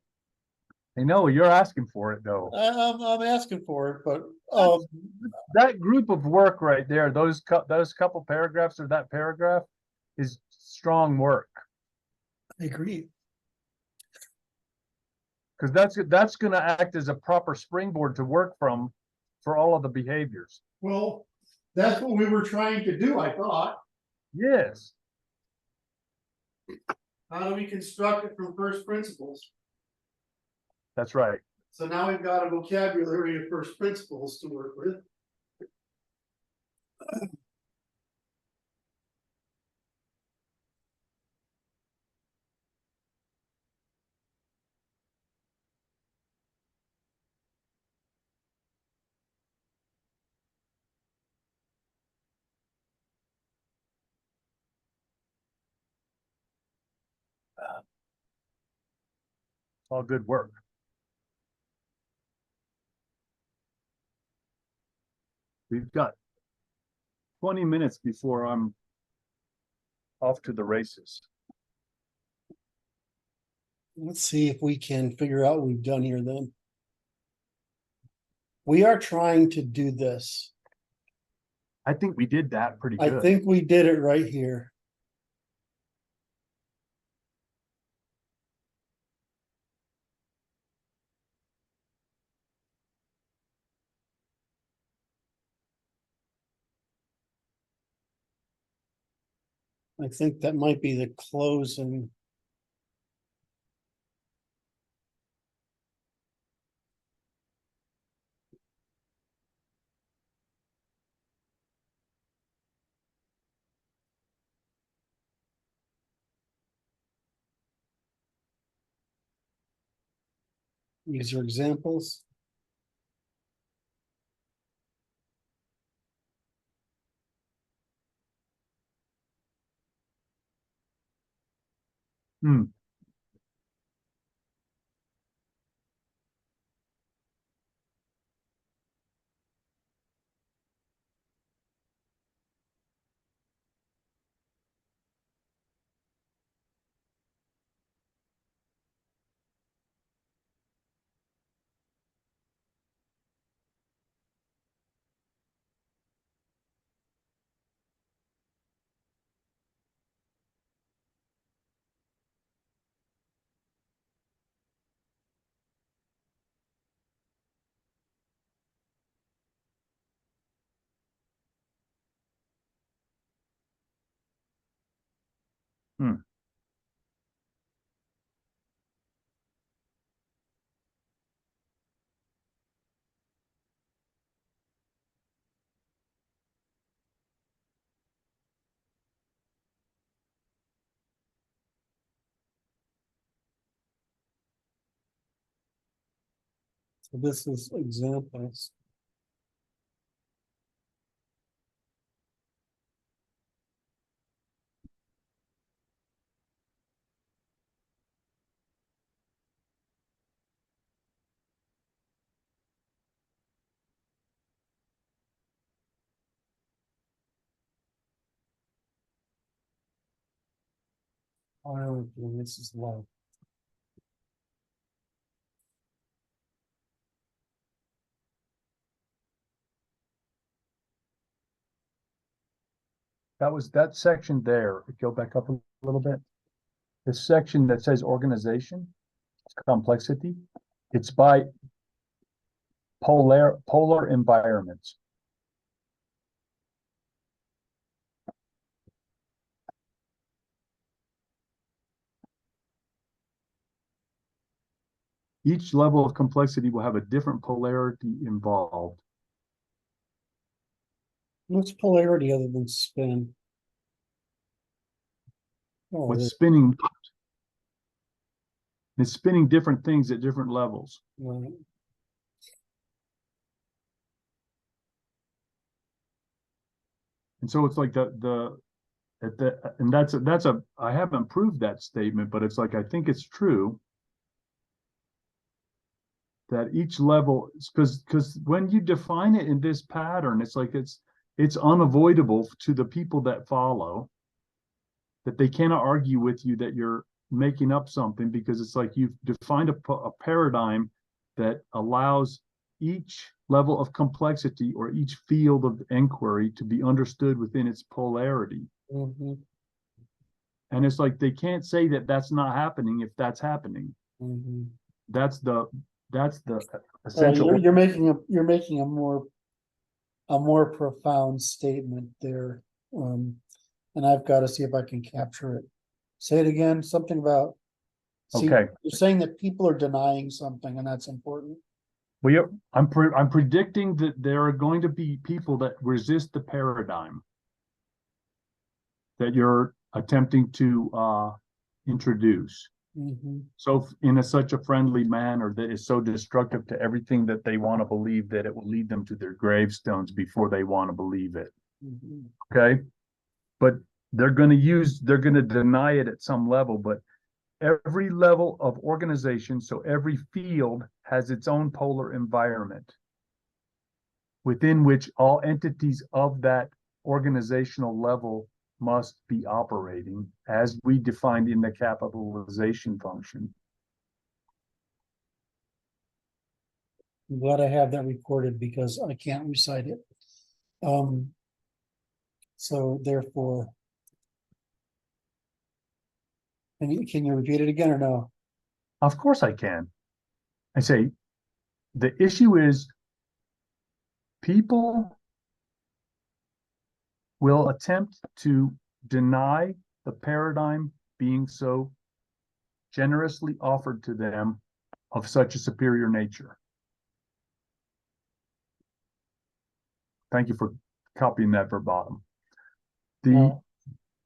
I know you're asking for it though. I'm asking for it, but that group of work right there, those couple paragraphs or that paragraph, is strong work. I agree. Because that's going to act as a proper springboard to work from for all of the behaviors. Well, that's what we were trying to do, I thought. Yes. How do we construct it from first principles? That's right. So now we've got a vocabulary of first principles to work with. All good work. We've got 20 minutes before I'm off to the races. Let's see if we can figure out what we've done here then. We are trying to do this. I think we did that pretty good. I think we did it right here. I think that might be the closing. These are examples. Hmm. Hmm. So this is examples. Oh, this is low. That was that section there. Go back up a little bit. The section that says organization, complexity, it's by polar environments. Each level of complexity will have a different polarity involved. What's polarity other than spin? Oh, What's spinning? It's spinning different things at different levels. right. And so it's like and that's a I haven't proved that statement, but it's like I think it's true that each level, because when you define it in this pattern, it's like it's unavoidable to the people that follow, that they cannot argue with you that you're making up something, because it's like you've defined a paradigm that allows each level of complexity or each field of inquiry to be understood within its polarity. Mm-hmm. And it's like they can't say that that's not happening if that's happening. Mm-hmm. That's the essential. You're making a more profound statement there, and I've got to see if I can capture it. Say it again. Something about. See, Okay. you're saying that people are denying something, and that's important. Well, I'm predicting that there are going to be people that resist the paradigm that you're attempting to introduce. Mm-hmm. So in such a friendly manner that is so destructive to everything that they want to believe that it will lead them to their gravestones before they want to believe it. Mm-hmm. Okay. But they're going to deny it at some level, but every level of organization, so every field has its own polar environment within which all entities of that organizational level must be operating as we defined in the capitalization function. I'm glad I have that recorded because I can't recite it. So therefore, can you repeat it again or no? Of course I can. I say the issue is people will attempt to deny the paradigm being so generously offered to them of such a superior nature. Thank you for copying that verbatim. No.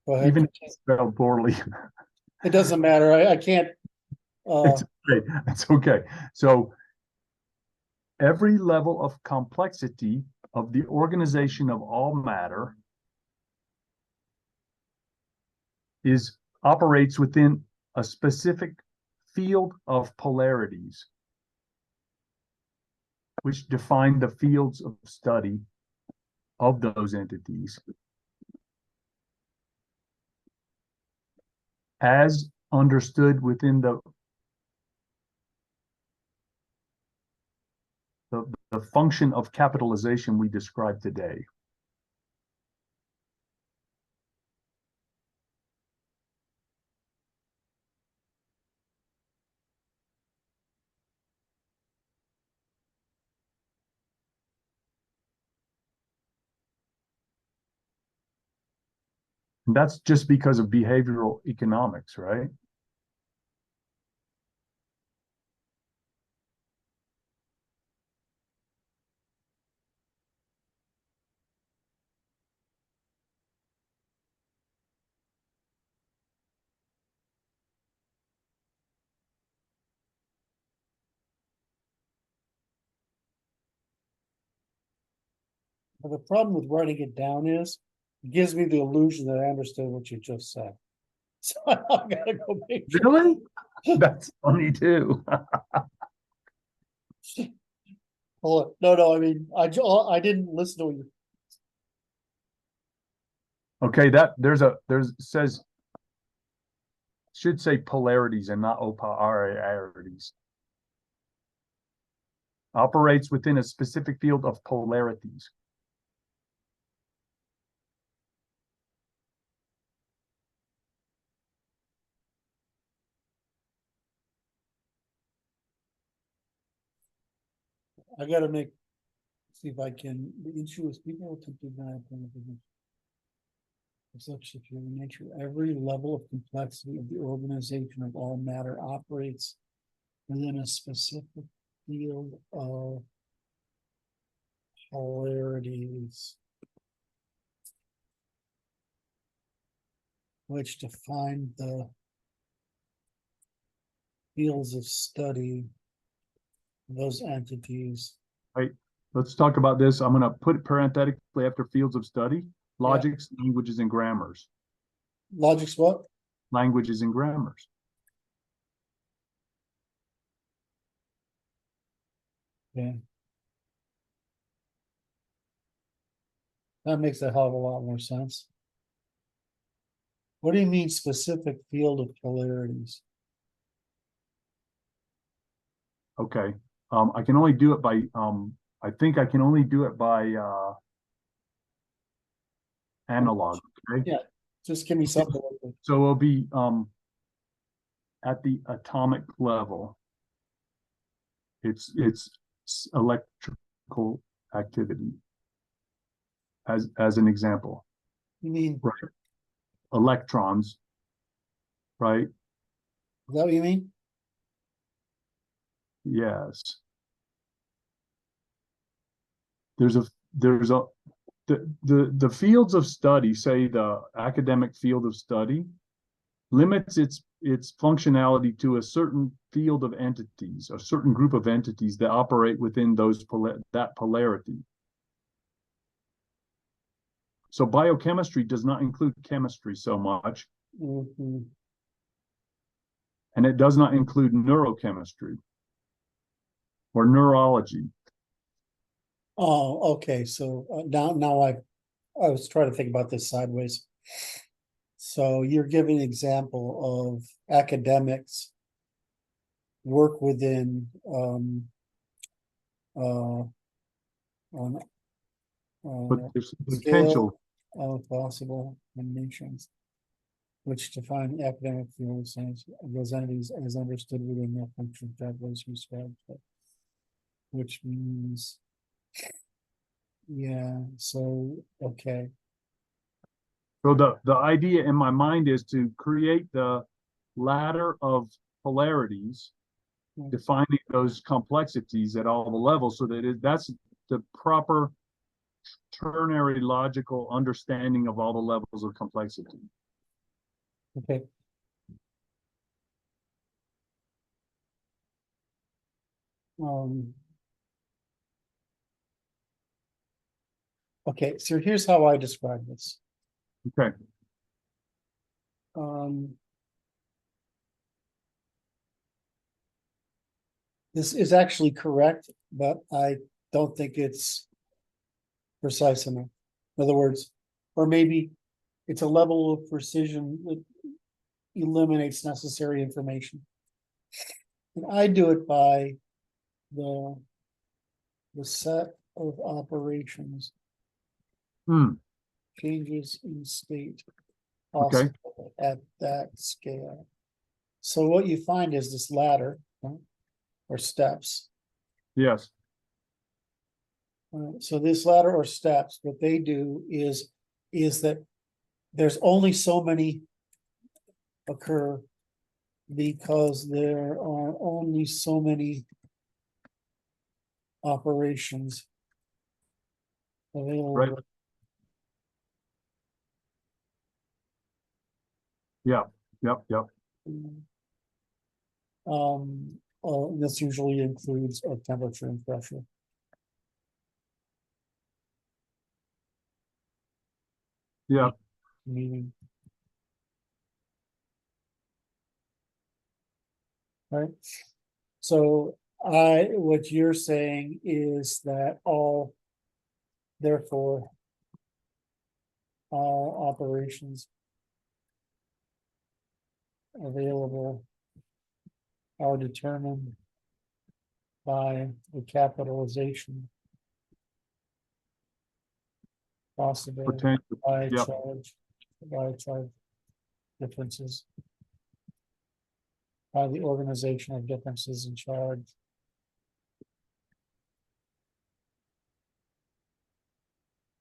Go ahead. Even spelled poorly. It doesn't matter. I can't. It's okay. It's okay. So every level of complexity of the organization of all matter operates within a specific field of polarities, which define the fields of study of those entities as understood within the function of capitalization we described today. And that's just because of behavioral economics, right? But the problem with writing it down is it gives me the illusion that I understood what you just said. So I gotta go make sure. Really? That's funny too. Hold on. No, I mean, I didn't listen to you. Okay, there's says should say polarities and not oparities. Operates within a specific field of polarities. I gotta see if I can, the issue is people to deny such superior nature. Every level of complexity of the organization of all matter operates within a specific field of polarities, which define the fields of study of those entities. Right. Let's talk about this. I'm going to put parenthetically after fields of study, logics, languages, and grammars. Logics what? Languages and grammars. Yeah. That makes a hell of a lot more sense. What do you mean specific field of polarities? Okay. I can only do it by I think I can only do it by analog. Okay. Yeah, just give me something. So it'll be at the atomic level. It's electrical activity as an example. You mean, right? Electrons, right? Is that what you mean? Yes. There's a the fields of study, say the academic field of study, limits its functionality to a certain field of entities, a certain group of entities that operate within that polarity. So biochemistry does not include chemistry so much. Mm-hmm. And it does not include neurochemistry or neurology. Oh, okay. So now I was trying to think about this sideways. So you're giving an example of academics work within But there's potential of possible combinations, which define academic fields as those entities as understood within their function that was described, which means, yeah. So okay. So the idea in my mind is to create the ladder of polarities, defining those complexities at all the levels, so that that's the proper ternary logical understanding of all the levels of complexity. Okay. Okay, so here's how I describe this. Okay. This is actually correct, but I don't think it's precise enough. In other words, or maybe it's a level of precision that eliminates necessary information. And I do it by the set of operations, changes in state possible at that scale. So what you find is this ladder, right, or steps. Yes. So this ladder or steps, what they do is that there's only so many occur because there are only so many operations available. Right. Yeah, yep. This usually includes a temperature and pressure. Yeah, Meaning. Right, so what you're saying is that therefore, all operations available are determined by the capitalization possible potential. by Yep. charge differences, by the organization of differences in charge.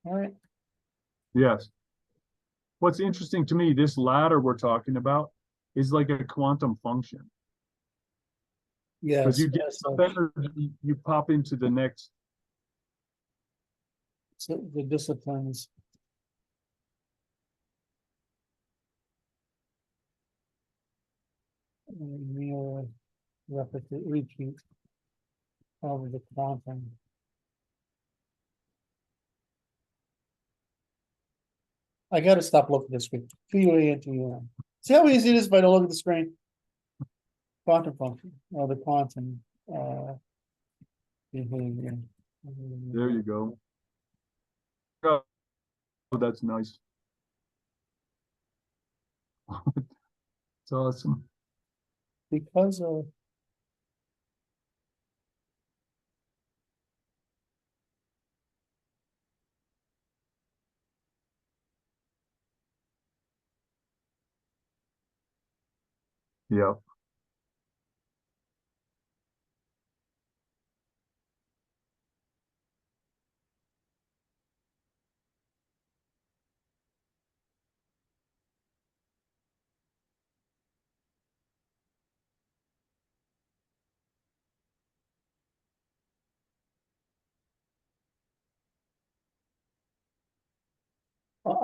All right. Yes. What's interesting to me, this ladder we're talking about is like a quantum function. Yes. Because you get some energy, you pop into the next. So the disciplines. Mere repeat of the quantum. I gotta stop looking at the screen. QA and TUM. See how easy it is if I don't look at the screen? Quantum function, or the quantum behavior. There you go. Oh, that's nice. It's awesome. Because of Yeah.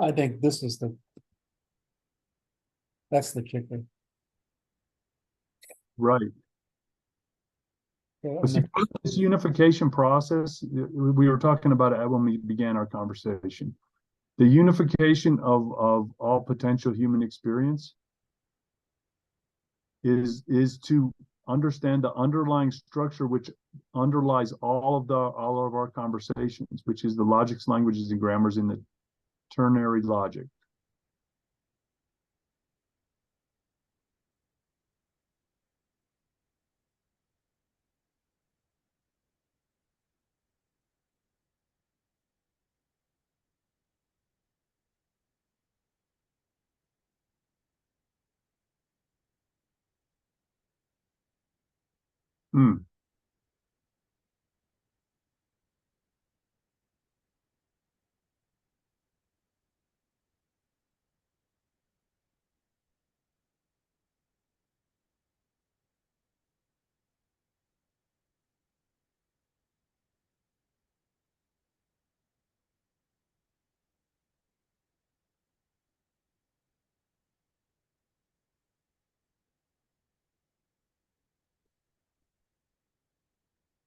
I think this is that's the kicker. Right. Yeah, But see, this unification process, we were talking about it when we began our conversation. The unification of all potential human experience is to understand the underlying structure which underlies all of our conversations, which is the logics, languages, and grammars in the ternary logic. Hmm.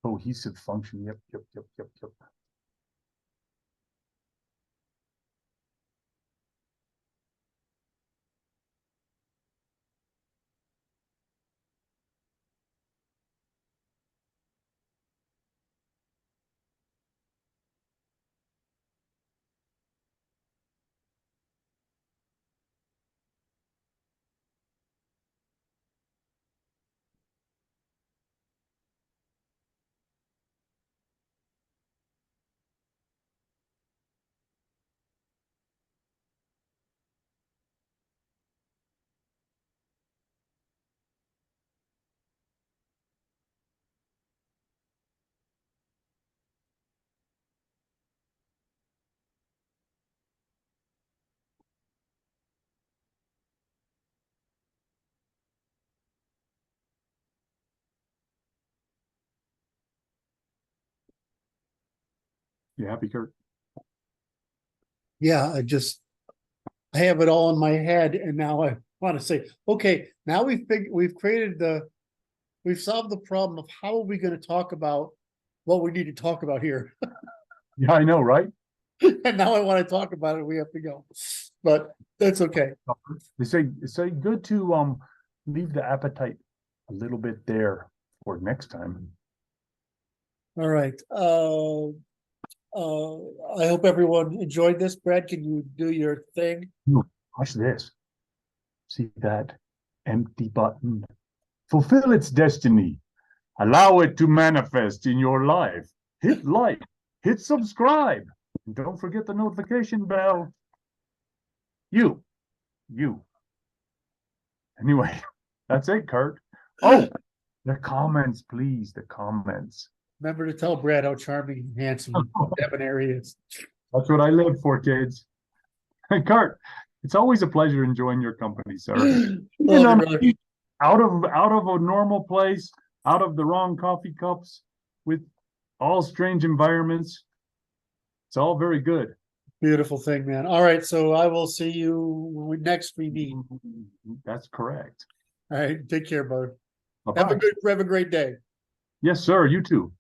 Cohesive function. Yep. You happy, Curt? Yeah, I have it all in my head, and now I want to say, okay, now we've solved the problem of how are we going to talk about what we need to talk about here. Yeah, I know, right? And now I want to talk about it. We have to go, but that's okay. They say good to leave the appetite a little bit there for next time. All right. I hope everyone enjoyed this. Brad, can you do your thing? Watch this. See that empty button? Fulfill its destiny. Allow it to manifest in your life. Hit like, hit subscribe, and don't forget the notification bell. You. Anyway, that's it, Curt. Oh, the comments, please. The comments. Remember to tell Brad how charming and handsome and debonair he is. That's what I live for, kids. Hey, Curt, it's always a pleasure enjoying your company, sir. Out of a normal place, out of the wrong coffee cups, with all strange environments. It's all very good. Beautiful thing, man. All right, so I will see you next we meet. That's correct. All right, take care, brother. Bye-bye. Have a great day. Yes, sir. You too.